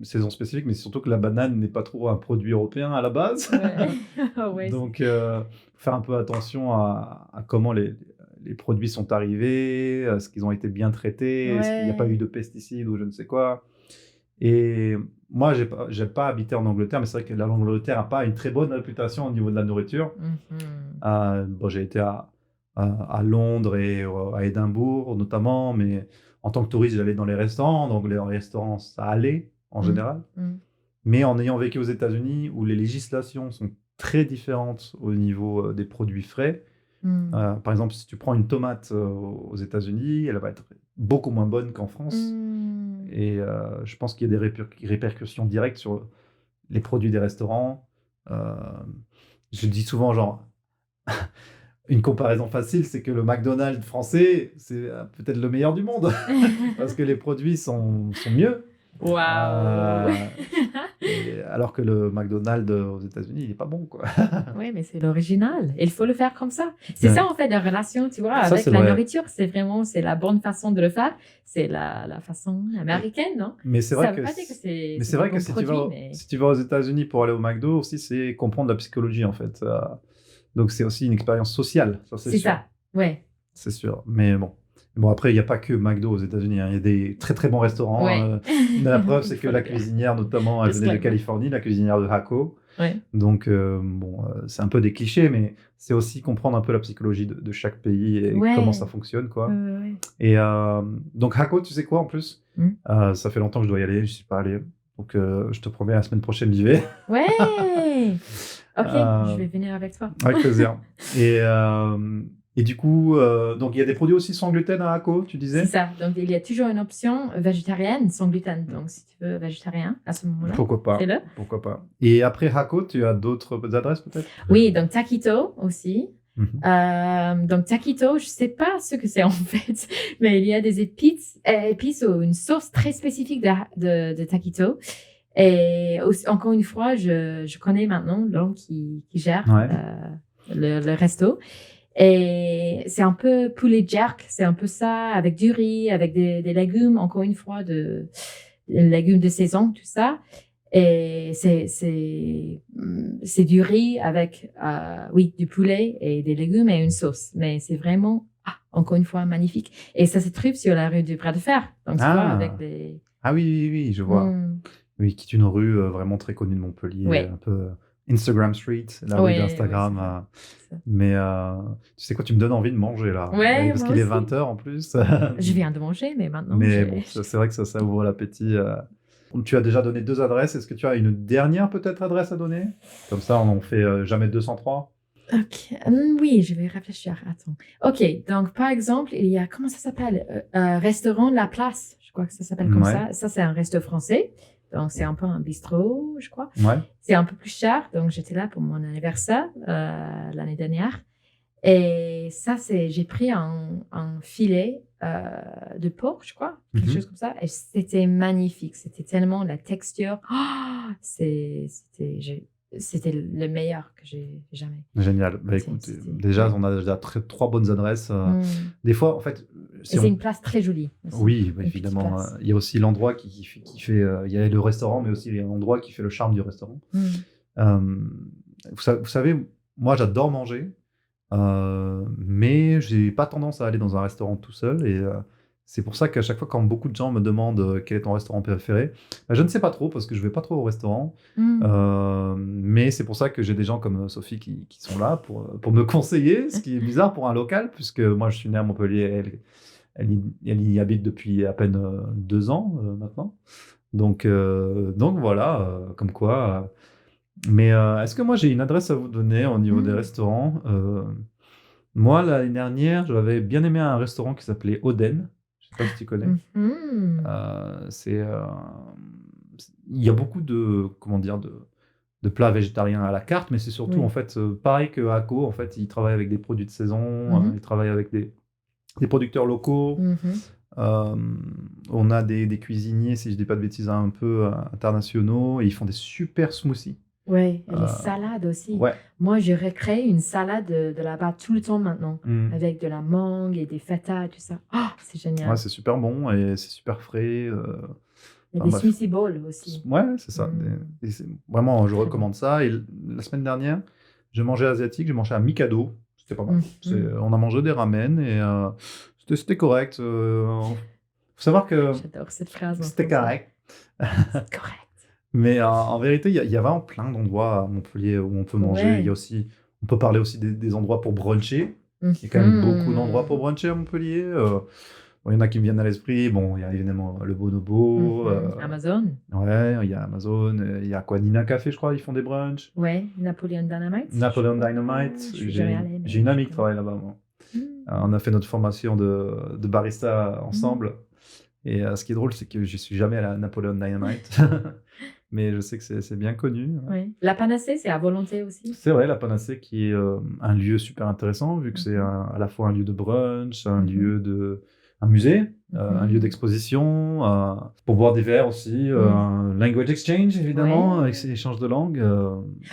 saisons spécifiques, mais surtout que la banane n'est pas trop un produit européen à la base. Ouais. Ouais, Donc, faire un peu attention à comment les produits sont arrivés, est-ce qu'ils ont été bien traités, est-ce qu'il n'y a pas eu de pesticides ou je ne sais quoi. Et moi, j'ai pas habité en Angleterre, mais c'est vrai que l'Angleterre n'a pas une très bonne réputation au niveau de la nourriture. Bon, j'ai été à Londres et à Édimbourg notamment, mais en tant que touriste, j'allais dans les restaurants. Donc, les restaurants, ça allait en général. Mais en ayant vécu aux États-Unis, où les législations sont très différentes au niveau des produits frais, par exemple, si tu prends une tomate aux États-Unis, elle va être beaucoup moins bonne qu'en France. Et je pense qu'il y a des répercussions directes sur les produits des restaurants. Je dis souvent, genre, une comparaison facile, c'est que le McDonald's français, c'est peut-être le meilleur du monde, parce que les produits sont mieux. Waouh! Alors que le McDonald's aux États-Unis, il n'est pas bon, quoi. Oui, mais c'est l'original. Il faut le faire comme ça. C'est Ouais. ça, en fait, la relation, tu vois, Ça, avec c'est la vrai. nourriture. C'est la bonne façon de le faire. C'est la façon américaine, non? Mais c'est Ça vrai veut que, pas dire que c'est mais c'est des vrai que bons si produits, si tu vas aux États-Unis pour aller au McDo aussi, c'est comprendre la psychologie, en fait. Donc, c'est aussi une expérience sociale, ça, c'est c'est sûr. ça. Ouais. C'est sûr. Mais bon. Bon, après, il n'y a pas que McDo aux États-Unis, hein. Il y a des très très bons restaurants. Ouais. La preuve, c'est Il que faut la le dire. cuisinière, notamment, elle venait de Disclaimer. Californie, la cuisinière de Haco. Ouais. Donc, bon, c'est un peu des clichés, mais c'est aussi comprendre un peu la psychologie de chaque pays et Ouais. comment ça fonctionne, quoi. Ouais. Et donc, Haco, tu sais quoi en plus? Ça fait longtemps que je dois y aller, je ne suis pas allé. Donc, je te promets, la semaine prochaine, j'y vais. Ouais. Ok, je vais venir avec toi. Avec plaisir. Et du coup, donc il y a des produits aussi sans gluten à Haco, tu disais? C'est ça. Donc, il y a toujours une option végétarienne sans gluten. Donc, si tu veux végétarien, à ce moment-là, Pourquoi pas? fais-le. Pourquoi pas? Et après Haco, tu as d'autres adresses peut-être? Oui, donc Taquito aussi. Donc Taquito, je ne sais pas ce que c'est en fait, mais il y a des épices ou une sauce très spécifique de Taquito. Et aussi, encore une fois, je connais maintenant l'homme qui gère le resto. Et c'est un peu poulet jerk, c'est un peu ça, avec du riz, avec des légumes, encore une fois, des légumes de saison, tout ça. Et c'est du riz avec, du poulet et des légumes et une sauce. Mais c'est vraiment, encore une fois, magnifique. Et ça se trouve sur la rue du Bras de Fer. Donc, tu vois, avec des... Ah oui, je vois. Oui, qui est une rue vraiment très connue de Montpellier, un peu Instagram Street, la rue d'Instagram. Mais tu sais quoi, tu me donnes envie de manger là. Ouais, parce qu'il est 20h en plus. Je viens de manger, mais maintenant... Mais bon, c'est vrai que ça ouvre l'appétit. Tu as déjà donné 2 adresses. Est-ce que tu as une dernière peut-être adresse à donner? Comme ça, on en fait jamais 203. Ok, oui, je vais réfléchir. Attends. Ok, donc par exemple, il y a, comment ça s'appelle? Restaurant La Place, je crois que ça s'appelle comme ça. Ça, c'est un resto français. Donc, c'est un peu un bistrot, je crois. Ouais. C'est un peu plus cher. Donc, j'étais là pour mon anniversaire l'année dernière. Et ça, j'ai pris un filet de porc, je crois, quelque chose comme ça. Et c'était magnifique. C'était tellement la texture. C'était le meilleur que j'ai jamais. Génial. Bah, écoute, déjà, on a déjà 3 bonnes adresses. Des fois, en fait... C'est une place très jolie. Aussi. Oui, évidemment. Il y a aussi l'endroit qui fait... il y a le restaurant, mais aussi l'endroit qui fait le charme du restaurant. Vous savez, moi, j'adore manger, mais j'ai pas tendance à aller dans un restaurant tout seul. Et c'est pour ça qu'à chaque fois, quand beaucoup de gens me demandent quel est ton restaurant préféré, je ne sais pas trop, parce que je vais pas trop au restaurant. Mais c'est pour ça que j'ai des gens comme Sophie qui sont là pour me conseiller, ce qui est bizarre pour un local, puisque moi, je suis né à Montpellier, elle y habite depuis à peine 2 ans maintenant. Donc voilà, comme quoi. Mais est-ce que moi j'ai une adresse à vous donner au niveau des restaurants? Moi, l'année dernière, j'avais bien aimé un restaurant qui s'appelait Oden. Je ne sais pas si tu connais. Il y a beaucoup de plats végétariens à la carte, mais c'est surtout en fait pareil que Haco. En fait, ils travaillent avec des produits de saison, ils travaillent avec des producteurs locaux. On a des cuisiniers, si je ne dis pas de bêtises, un peu internationaux, et ils font des super smoothies. Oui, et les salades aussi. Ouais. Moi, je recrée une salade de là-bas tout le temps maintenant, avec de la mangue et des feta et tout ça. C'est génial. Ouais, c'est super bon et c'est super frais. Il y a des smoothie bowls aussi. Ouais, c'est ça. Et vraiment, je recommande ça. Et la semaine dernière, je mangeais asiatique, j'ai mangé à Mikado. C'était pas mal. On a mangé des ramen et c'était correct. Faut savoir que j'adore cette phrase. c'était correct. C'est correct. Mais en vérité, il y a vraiment plein d'endroits à Montpellier où on peut manger. Il y a Ouais. aussi, on peut parler aussi des endroits pour bruncher. Il y a quand même beaucoup d'endroits pour Mhm. bruncher à Montpellier. Bon, il y en a qui me viennent à l'esprit. Bon, il y a évidemment le Bonobo. Amazon. Ouais, il y a Amazon. Il y a quoi? Nina Café, je crois, ils font des brunchs. Ouais. Napoleon Dynamite. Je Napoleon crois. Dynamite. Je suis jamais allée, J'ai mais une je amie qui connais. travaille là-bas, moi. Mm. On a fait notre formation de barista Mm. ensemble. Et ce qui est drôle, c'est que je suis jamais allé à Napoleon Dynamite. Mais je sais que c'est bien connu. Ouais. La panacée, c'est à volonté aussi. C'est vrai, la Panacée qui est un lieu super intéressant, vu que c'est à la fois un lieu de brunch, un musée, un lieu d'exposition, pour boire des verres aussi, un language exchange évidemment, Ouais. avec ces échanges de langues.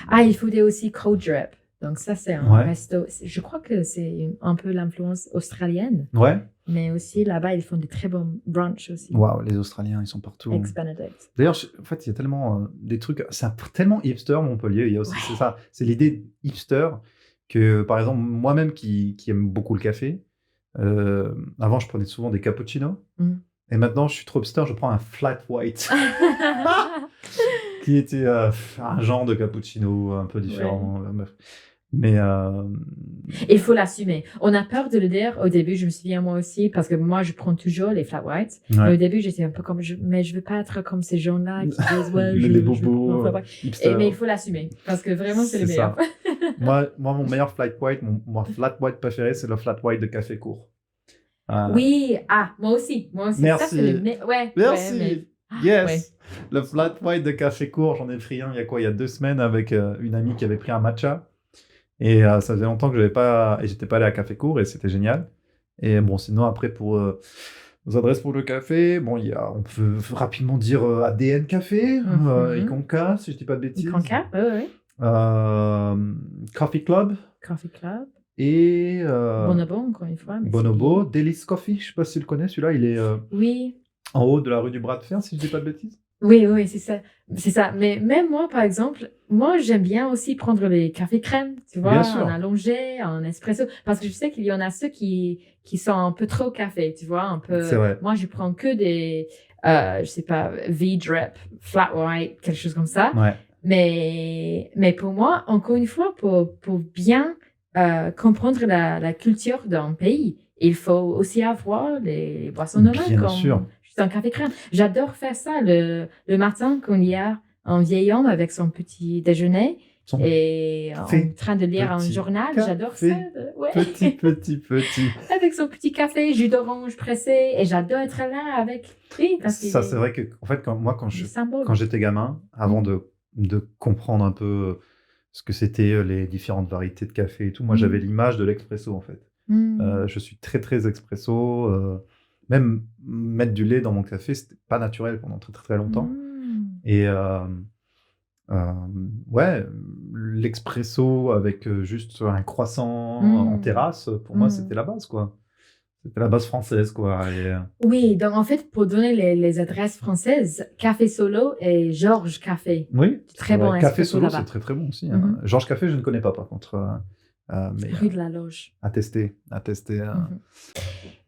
Ah, il faisait aussi Cold Rep. Donc ça, c'est un Ouais, resto. Je crois que c'est un peu l'influence australienne, ouais. mais aussi là-bas, ils font des très bons brunchs aussi. Waouh, les Australiens, ils sont partout. Ex-Benedict. D'ailleurs, en fait, il y a tellement des trucs. C'est tellement hipster, Montpellier. Il y a aussi, c'est ça, c'est l'idée hipster que, par exemple, moi-même qui aime beaucoup le café, avant, je prenais souvent des cappuccinos. Mm. Et maintenant, je suis trop hipster, je prends un flat white, qui était un genre de cappuccino un peu différent. Mais Il faut l'assumer. On a peur de le dire. Au début, je me souviens moi aussi, parce que moi, je prends toujours les flat whites. ouais. Mais au début, j'étais un peu comme, mais je veux pas être comme ces gens-là qui disent, ouais, les je veux bobos, prendre un flat white. hipster. Mais il faut l'assumer, parce que vraiment, c'est le C'est meilleur. ça. Moi, mon meilleur flat white, mon flat white préféré, c'est le flat white de café court. Oui, moi aussi. Merci. Ça, c'est ouais. Merci. Ouais, Yes. ouais. Le flat white de café court, j'en ai pris un il y a quoi? Il y a 2 semaines avec une amie qui avait pris un matcha. Et ça faisait longtemps que j'étais pas allé à Café Court et c'était génial. Et bon, sinon, après, pour nos adresses pour le café, bon, on peut rapidement dire ADN Café, Iconca, si je dis pas de bêtises. Iconca, oui. Coffee Club. Coffee Club. Et Bonobo, encore une fois. Bonobo, Delice Coffee, je sais pas si tu le connais, celui-là, il est oui. en haut de la rue du Bras de Fer, si je dis pas de bêtises. Oui, c'est ça. C'est ça. Mais même moi, par exemple, j'aime bien aussi prendre les cafés crème, tu vois, en allongé, en espresso. Parce que je sais qu'il y en a ceux qui sont un peu trop café, tu vois, un peu. C'est vrai. Moi, je prends que des, je sais pas, V-Drip, Flat White, quelque chose comme ça. Ouais. Mais pour moi, encore une fois, pour bien comprendre la culture d'un pays, il faut aussi avoir les boissons normales. Bien sûr. Un café crème. J'adore faire ça le matin quand il y a un vieil homme avec son petit déjeuner et en train de lire un journal. J'adore ça. Ouais. Petit. Avec son petit café, jus d'orange pressé. Et j'adore être là avec. Oui, parce que ça, c'est vrai que, en fait, quand j'étais gamin, avant de comprendre un peu ce que c'était les différentes variétés de café et tout, moi, j'avais l'image de l'expresso, en fait. Je suis très, très expresso. Même mettre du lait dans mon café, c'était pas naturel pendant très, très, très longtemps. Et ouais, l'expresso avec juste un croissant en terrasse, pour moi, c'était la base, quoi. C'était la base française, quoi. Oui, donc en fait, pour donner les adresses françaises, Café Solo et Georges Café. Oui, très bon. Café Solo, c'est très, très bon aussi. Georges Café, je ne connais pas, par contre. Mais, rue de la Loge. À tester.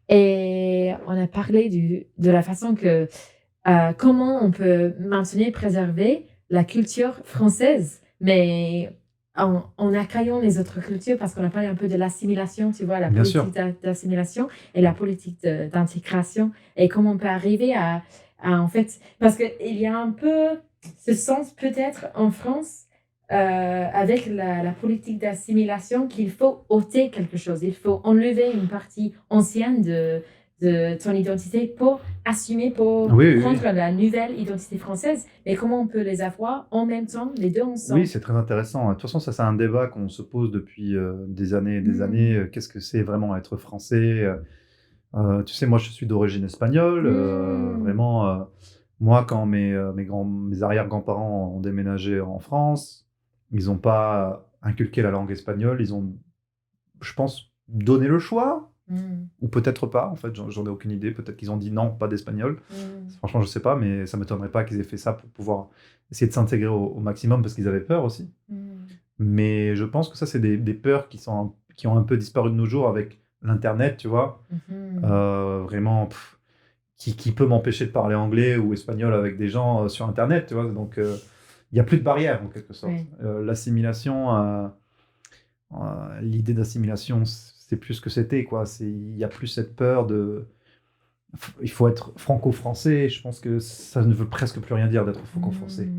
Et on a parlé de la façon que comment on peut maintenir, préserver la culture française, mais en accueillant les autres cultures, parce qu'on a parlé un peu de l'assimilation, tu vois, la politique d'assimilation et la politique d'intégration, et comment on peut arriver à en fait, parce qu'il y a un peu ce sens peut-être en France, avec la politique d'assimilation, qu'il faut ôter quelque chose. Il faut enlever une partie ancienne de ton identité pour assumer, pour prendre la nouvelle identité française. Mais comment on peut les avoir en même temps, les deux ensemble? Oui, c'est très intéressant. De toute façon, ça, c'est un débat qu'on se pose depuis des années et des années. Qu'est-ce que c'est vraiment être français? Tu sais, moi, je suis d'origine espagnole. Vraiment, moi, quand mes arrière-grands-parents ont déménagé en France, ils n'ont pas inculqué la langue espagnole. Ils ont, je pense, donné le choix. Ou peut-être pas, en fait, j'en ai aucune idée. Peut-être qu'ils ont dit non, pas d'espagnol. Franchement, je sais pas, mais ça m'étonnerait pas qu'ils aient fait ça pour pouvoir essayer de s'intégrer au maximum parce qu'ils avaient peur aussi. Mais je pense que ça, c'est des peurs qui ont un peu disparu de nos jours avec l'Internet, tu vois. Vraiment, qui peut m'empêcher de parler anglais ou espagnol avec des gens sur Internet, tu vois. Donc, il n'y a plus de barrière, en quelque sorte. Ouais. L'assimilation, l'idée d'assimilation, c'est plus ce que c'était, quoi. Il n'y a plus cette peur de... Il faut être franco-français. Je pense que ça ne veut presque plus rien dire d'être franco-français.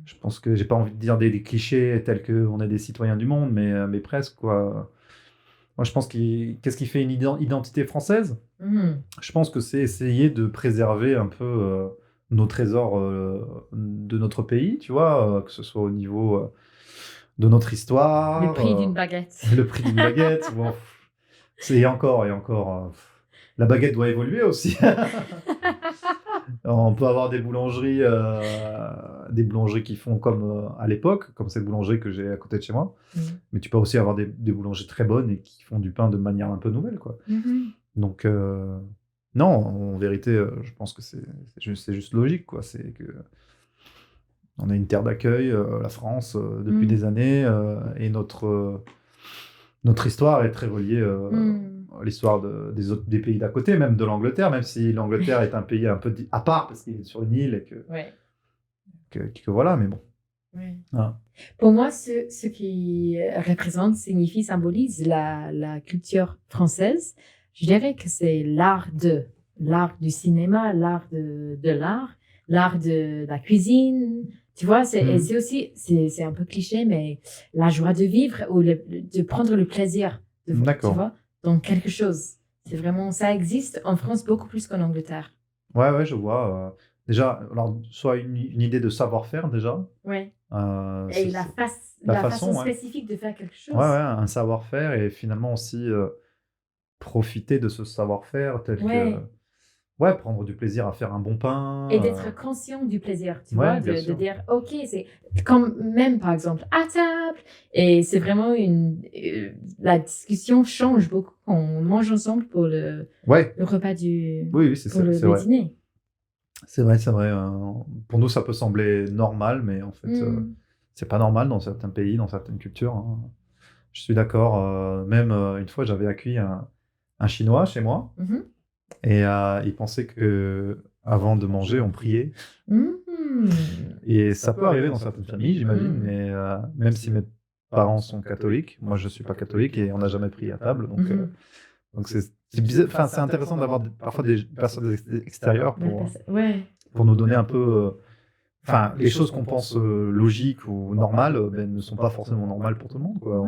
Je pense que j'ai pas envie de dire des clichés tels qu'on est des citoyens du monde, mais presque, quoi. Moi, je pense qu'est-ce qui fait une identité française? Je pense que c'est essayer de préserver un peu nos trésors de notre pays, tu vois, que ce soit au niveau de notre histoire. Le prix d'une baguette. Le prix d'une baguette. Bon, et encore, la baguette doit évoluer aussi. On peut avoir des boulangeries qui font comme à l'époque, comme cette boulangerie que j'ai à côté de chez moi. Mais tu peux aussi avoir des boulangeries très bonnes et qui font du pain de manière un peu nouvelle, quoi. Donc, non, en vérité, je pense que c'est juste logique, quoi. C'est que on a une terre d'accueil, la France, depuis des années, et notre histoire est très reliée à l'histoire des pays d'à côté, même de l'Angleterre, même si l'Angleterre est un pays un peu à part, parce qu'il est sur une île et que voilà, mais bon. Ouais. Ah. Pour moi, ce qui représente, signifie, symbolise la culture française. Je dirais que c'est l'art du cinéma, l'art de l'art de la cuisine. Tu vois, et c'est aussi, c'est un peu cliché, mais la joie de vivre ou de prendre le plaisir de vivre, tu vois, dans quelque chose. C'est vraiment, ça existe en France beaucoup plus qu'en Angleterre. Ouais, je vois. Déjà, alors, soit une idée de savoir-faire, déjà. Ouais. Et la façon spécifique de faire quelque chose. Ouais, un savoir-faire et finalement aussi profiter de ce savoir-faire tel que... Ouais, prendre du plaisir à faire un bon pain. Et d'être conscient du plaisir, tu vois, de dire, ok, c'est comme même par exemple à table. Et c'est vraiment la discussion change beaucoup quand on mange ensemble pour le repas le dîner. C'est vrai. Pour nous, ça peut sembler normal, mais en fait, c'est pas normal dans certains pays, dans certaines cultures. Hein. Je suis d'accord. Même une fois, j'avais accueilli un Chinois chez moi. Et il pensait que avant de manger, on priait. Et ça peut arriver dans certaines familles, j'imagine, mais même si mes parents sont catholiques, moi je suis pas catholique et on n'a jamais prié à table, donc c'est bizarre. Enfin, c'est intéressant d'avoir parfois des personnes extérieures pour nous donner un peu. Enfin, les choses qu'on pense logiques ou normales ne sont pas forcément normales pour tout le monde, quoi.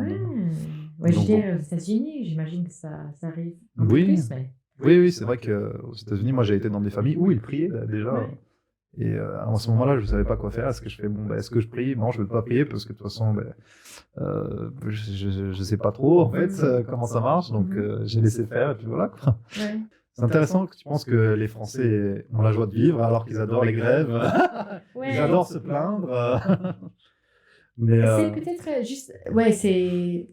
Je dirais aux États-Unis, j'imagine que ça arrive un peu plus, mais... Oui, c'est vrai qu'aux États-Unis, moi j'ai été dans des familles où ils priaient déjà. Et à ce moment-là, je ne savais pas quoi faire. Est-ce que je fais est-ce que je prie? Non, je ne veux pas prier parce que de toute façon, je ne sais pas trop en fait comment ça marche. Donc j'ai laissé faire et puis voilà, quoi. C'est intéressant que tu penses que les Français ont la joie de vivre alors qu'ils adorent les grèves. Ils adorent se plaindre. Mais c'est peut-être juste... c'est...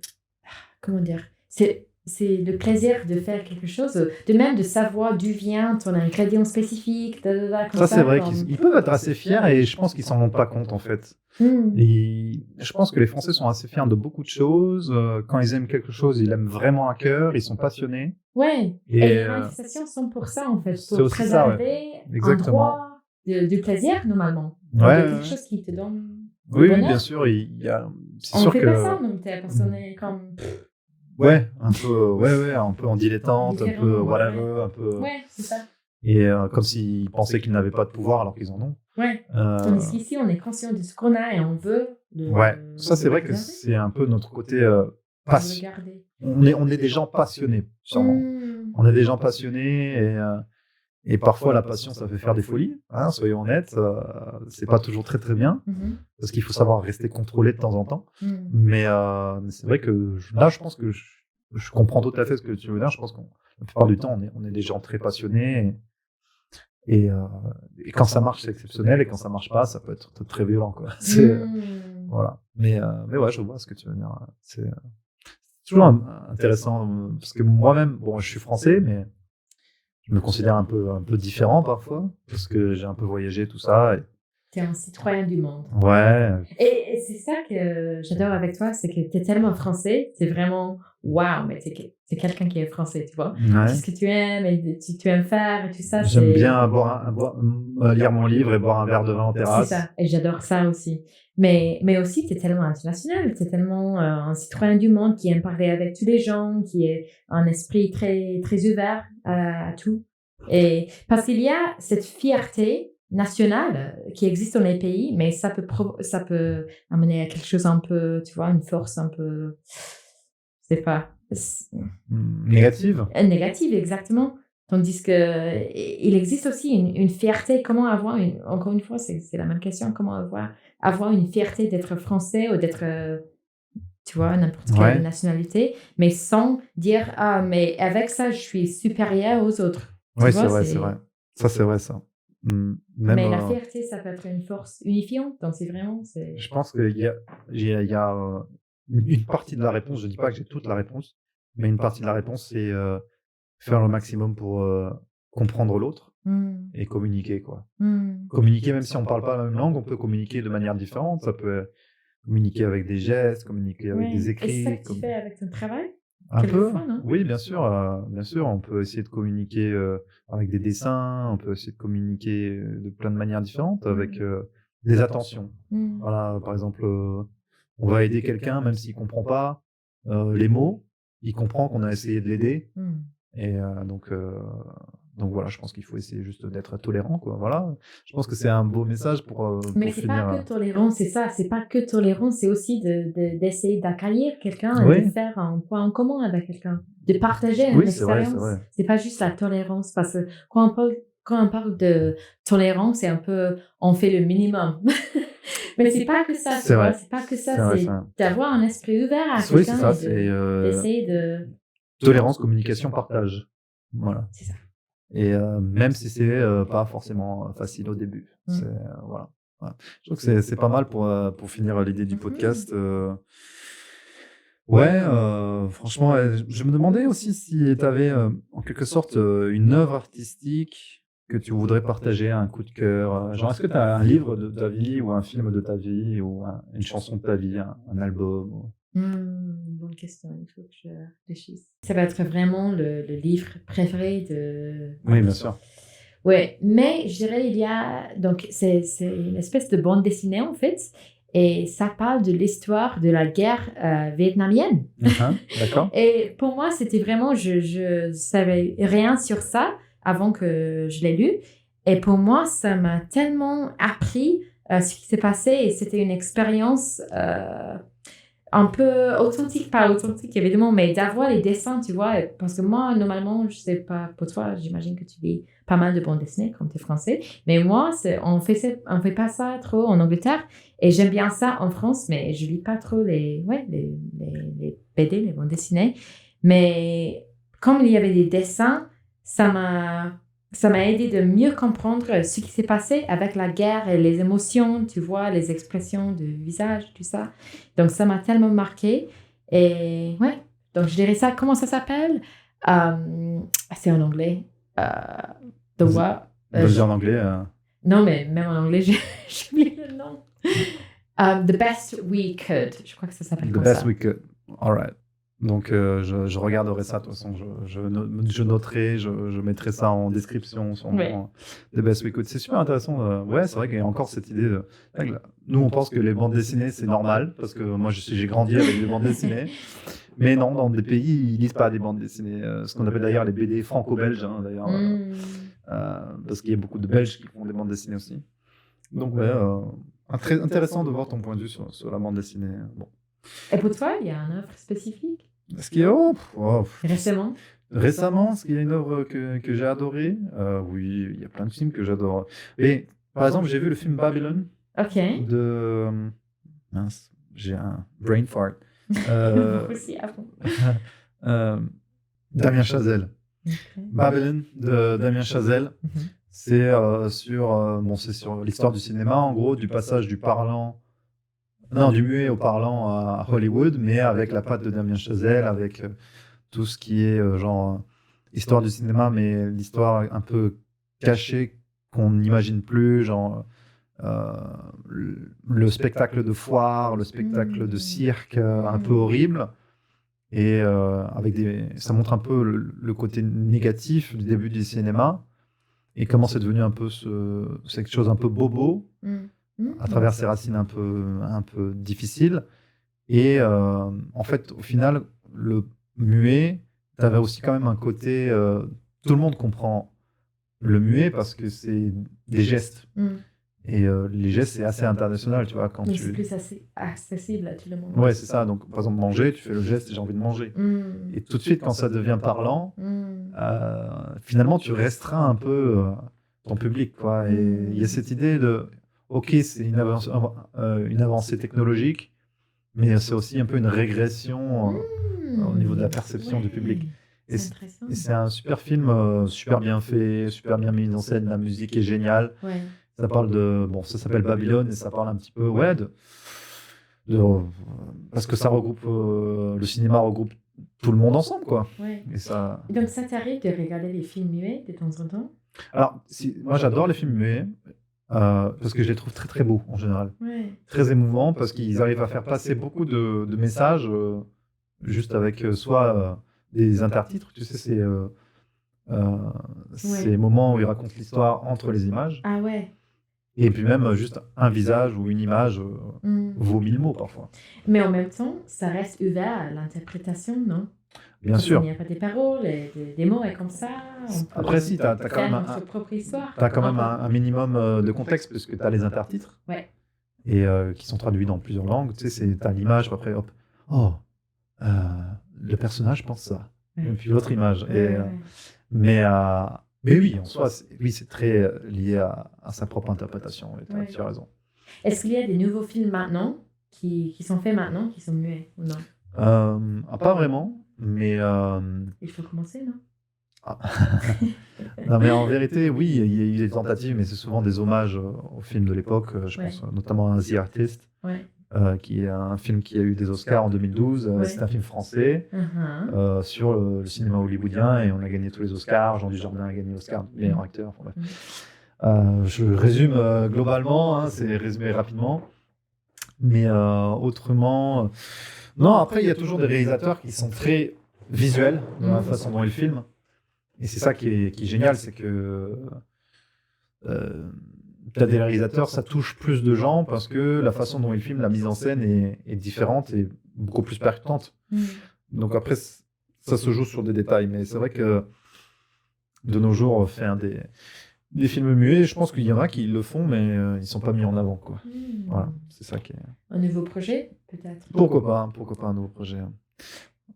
Comment dire? C'est le plaisir de faire quelque chose, de même de savoir d'où vient ton ingrédient spécifique. Ça, c'est vrai qu'ils peuvent être assez fiers et je pense qu'ils s'en rendent pas compte en fait. Et je pense que les Français sont assez fiers de beaucoup de choses. Quand ils aiment quelque chose, ils l'aiment vraiment à cœur, ils sont passionnés. Ouais, et les manifestations sont pour ça en fait, pour préserver un droit du plaisir normalement. Quelque chose qui te donne oui, bien sûr. C'est sûr fait pas ça, donc t'es personne comme... un peu en dilettante, un peu whatever, un peu... Ouais, c'est ça. Et comme s'ils pensaient qu'ils n'avaient pas de pouvoir alors qu'ils en ont. Ouais, tandis qu'ici, on est conscient de ce qu'on a et on veut ça c'est vrai que c'est un peu notre côté passion. On est des gens passionnés, sûrement. On est des gens passionnés et parfois la passion, ça fait faire des folies, hein, soyons honnêtes. C'est pas toujours très très bien, parce qu'il faut savoir rester contrôlé de temps en temps. Mais c'est vrai que là, je pense que je comprends tout à fait ce que tu veux dire. Je pense que la plupart du temps, on est des gens très passionnés. Et quand ça marche, c'est exceptionnel. Et quand ça marche pas, ça peut être très violent, quoi. Voilà. Mais ouais, je vois ce que tu veux dire. C'est toujours intéressant, parce que moi-même, je suis français, mais je me considère un peu différent parfois, parce que j'ai un peu voyagé, tout ça. Tu es un citoyen du monde. Ouais. Et c'est ça que j'adore avec toi, c'est que tu es tellement français, c'est vraiment waouh, mais c'est quelqu'un qui est français, tu vois. Ouais. Tout ce que tu aimes et tu aimes faire et tout ça, J'aime c'est bien lire mon livre et boire un verre de vin en c'est terrasse. ça. Et j'adore ça aussi. Mais aussi, tu es tellement international, tu es tellement un citoyen du monde qui aime parler avec tous les gens, qui est un esprit très, très ouvert à tout. Et parce qu'il y a cette fierté nationale qui existe dans les pays, mais ça peut amener à quelque chose un peu, tu vois, une force un peu, je sais pas, Négative. négative, exactement. Tandis que il existe aussi une fierté. Comment avoir encore une fois, c'est la même question. Comment avoir une fierté d'être français ou d'être, tu vois, n'importe quelle Ouais. nationalité, mais sans dire ah mais avec ça je suis supérieur aux autres. Tu Ouais, vois, c'est vrai, c'est vrai. Ça, c'est vrai, ça. Même, Mais la fierté, ça peut être une force unifiante. Donc c'est vraiment, je pense qu'il y a une partie de la réponse. Je dis pas que j'ai toute la réponse, mais une partie de la réponse, c'est faire le maximum pour comprendre l'autre et communiquer, quoi. Communiquer, même si on parle pas la même langue, on peut communiquer de manière différente. Ça peut communiquer avec des gestes, communiquer avec des Ouais. Et c'est ça écrits. que tu fais avec ton travail? Un peu, Quelquefois, non? oui, bien sûr, on peut essayer de communiquer avec des dessins, on peut essayer de communiquer de plein de manières différentes avec des attentions. Voilà, par exemple, on va aider quelqu'un, même s'il comprend pas les mots, il comprend qu'on a essayé de l'aider. Et donc voilà, je pense qu'il faut essayer juste d'être tolérant, quoi. Voilà, je pense que c'est un beau message pour Mais c'est finir. pas que tolérance, c'est ça. C'est pas que tolérance, c'est aussi d'essayer d'accueillir quelqu'un et de Oui, faire un point en commun avec quelqu'un, de partager une oui, c'est vrai, c'est expérience. vrai. C'est pas juste la tolérance, parce que quand on parle de tolérance, c'est un peu, on fait le minimum. Mais c'est pas que ça, tu C'est vois. vrai. C'est pas que C'est ça, vrai, c'est ça. d'avoir un esprit ouvert à Oui, c'est quelqu'un ça, et c'est d'essayer de. tolérance, communication, partage. Voilà. C'est ça. Et même si c'est pas forcément facile au début. C'est, voilà. Voilà. Je trouve que c'est pas mal pour finir l'idée du podcast. Ouais, franchement, je me demandais aussi si tu avais en quelque sorte une œuvre artistique que tu voudrais partager, un coup de cœur. Genre, est-ce que tu as un livre de ta vie ou un film de ta vie ou une chanson de ta vie, un album Bonne question, il faut que je réfléchisse. Ça va être vraiment le livre préféré de. Oui, bien sûr. Ouais, mais je dirais il y a donc c'est une espèce de bande dessinée en fait, et ça parle de l'histoire de la guerre vietnamienne. D'accord. Et pour moi, c'était vraiment je savais rien sur ça avant que je l'ai lu, et pour moi, ça m'a tellement appris ce qui s'est passé, et c'était une expérience un peu authentique, pas authentique évidemment, mais d'avoir les dessins, tu vois, parce que moi, normalement, je sais pas, pour toi, j'imagine que tu lis pas mal de bandes dessinées comme tu es français, mais moi, on fait pas ça trop en Angleterre, et j'aime bien ça en France, mais je lis pas trop les BD, les bandes dessinées, mais comme il y avait des dessins, ça m'a aidé de mieux comprendre ce qui s'est passé avec la guerre et les émotions, tu vois, les expressions de visage, tout ça. Donc, ça m'a tellement marqué. Et ouais, donc je dirais ça. Comment ça s'appelle? C'est en anglais. The Vas-y. what? Vas-y en anglais. Non, mais même en anglais, j'ai oublié le nom. The Best We Could. Je crois que ça s'appelle The comme best ça. we could. All right. Donc, je regarderai ça, de toute façon. Je noterai, je mettrai ça en description. Ouais. The best we could. C'est super intéressant. Ouais, c'est vrai qu'il y a encore cette idée. Nous, on pense que les bandes dessinées, c'est normal, parce que moi, j'ai grandi avec des bandes dessinées. Mais non, dans des pays, ils lisent pas des bandes dessinées. Ce qu'on appelle d'ailleurs les BD franco-belges, hein, d'ailleurs. Parce qu'il y a beaucoup de Belges qui font des bandes dessinées aussi. Donc, ouais, très intéressant de voir ton point de vue sur la bande dessinée. Bon. Et pour toi, il y a une œuvre spécifique Est-ce qu'il y a récemment? Récemment, est-ce qu'il y a une œuvre que j'ai adorée? Oui, il y a plein de films que j'adore. Mais par exemple, j'ai vu le film Babylon Ok. de mince, j'ai un brain fart. Moi aussi, à fond. Damien Chazelle. Ok. Babylon de Damien Chazelle. C'est c'est sur l'histoire du cinéma, en gros, du passage du muet au parlant à Hollywood, mais avec la patte de Damien Chazelle, avec tout ce qui est histoire du cinéma, mais l'histoire un peu cachée qu'on n'imagine plus, le spectacle de foire, le spectacle de cirque, un peu horrible. Et ça montre un peu le côté négatif du début du cinéma et comment c'est devenu un peu quelque chose un peu bobo à travers ses racines un peu difficiles. Et en fait, au final, le muet, tu avais aussi quand même un côté... tout le monde comprend le muet parce que c'est des gestes. Et les gestes, c'est assez international, tu vois. Mais c'est plus assez accessible à tout le monde. Ouais, c'est ça. Donc, par exemple, manger, tu fais le geste, j'ai envie de manger. Et tout de suite, quand ça devient parlant, finalement, tu restreins un peu ton public, quoi. Et il y a cette idée de, OK, c'est une avancée technologique, mais c'est aussi un peu une régression au niveau de la perception du public. Et c'est un super film, super bien fait, super bien mis en scène. La musique est géniale. Ouais. Ça parle ça s'appelle Babylone et ça parle un petit peu, parce que ça regroupe, le cinéma regroupe tout le monde ensemble, quoi. Ouais. Et donc ça t'arrive de regarder les films muets de temps en temps? Alors, moi j'adore les films muets, parce que je les trouve très très beaux en général. Ouais. Très émouvants parce qu'ils arrivent à faire passer beaucoup de messages, juste avec soit des intertitres, tu sais, ces moments où ils racontent l'histoire entre les images. Ah ouais. Et puis même juste un visage ou une image vaut 1000 mots parfois. Mais en même temps, ça reste ouvert à l'interprétation, non? Bien sûr. Il n'y a pas des paroles, des mots et comme ça. Après, si, tu as quand même notre propre histoire. T'as quand même un minimum de contexte puisque tu as les intertitres. Ouais. Et qui sont traduits dans plusieurs langues. Tu sais, tu as l'image, puis après, hop, le personnage pense ça. Ouais. Et puis l'autre image. Mais oui, en soi, c'est très lié à sa propre interprétation. Et tu as raison. Est-ce qu'il y a des nouveaux films maintenant qui sont faits maintenant, qui sont muets ou non? Pas vraiment, mais... Il faut commencer, non? Non, mais en vérité, oui, il y a eu des tentatives, mais c'est souvent des hommages aux films de l'époque. Je pense notamment à The Artist. Ouais. Qui est un film qui a eu des Oscars en 2012. C'est un film français sur le cinéma hollywoodien et on a gagné tous les Oscars. Jean Dujardin a gagné l'Oscar de meilleur acteur. Je résume globalement, c'est résumé rapidement. Mais autrement... Non, après, il y a toujours des réalisateurs qui sont très visuels dans la façon dont ils filment. Et c'est ça qui est génial, c'est que... tu as des réalisateurs, ça touche plus de gens parce que la façon dont ils filment, la mise en scène est différente et beaucoup plus percutante. Donc après, ça se joue sur des détails. Mais c'est vrai que de nos jours, faire des films muets, je pense qu'il y en a qui le font, mais ils ne sont pas mis en avant, quoi. Voilà, c'est ça qui est... Un nouveau projet, peut-être? Pourquoi pas un nouveau projet.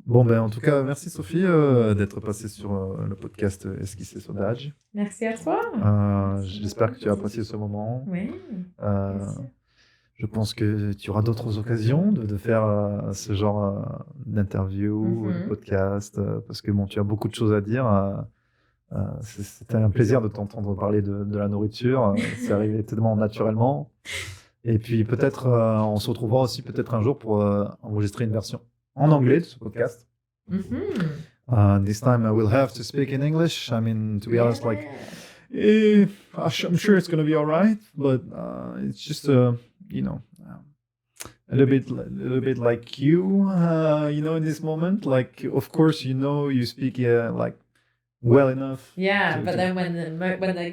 Bon, en tout cas, merci Sophie d'être passée sur le podcast Esquisse et Sodage. Merci à toi. J'espère que tu as apprécié ce moment. Oui. Je pense que tu auras d'autres occasions de faire ce genre d'interview, de podcast, parce que tu as beaucoup de choses à dire. C'était un plaisir de t'entendre parler de la nourriture. C'est arrivé tellement naturellement. Et puis peut-être, on se retrouvera aussi peut-être un jour pour enregistrer une version en anglais de ce podcast. This time I will have to speak in English. I mean, to be honest, I'm sure it's going to be all right, but it's just, a little bit like you, in this moment. Like, of course, you speak well enough. Yeah, but then when the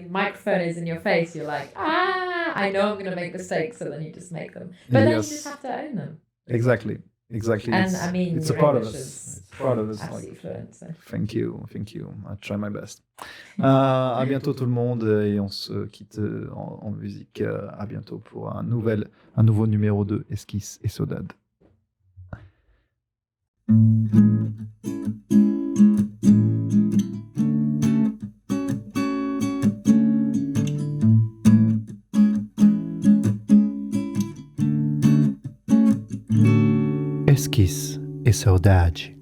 microphone is in your face, you're like, I know I'm going to make mistakes, so then you just make them. But then you just have to own them. Exactly. And it's a part of us. It's part of us. Absolutely fluent. So. Thank you. I try my best. À bientôt tout le monde et on se quitte en musique. À bientôt pour un nouveau numéro de Esquisse et Sodade. Esquisse e Saudade.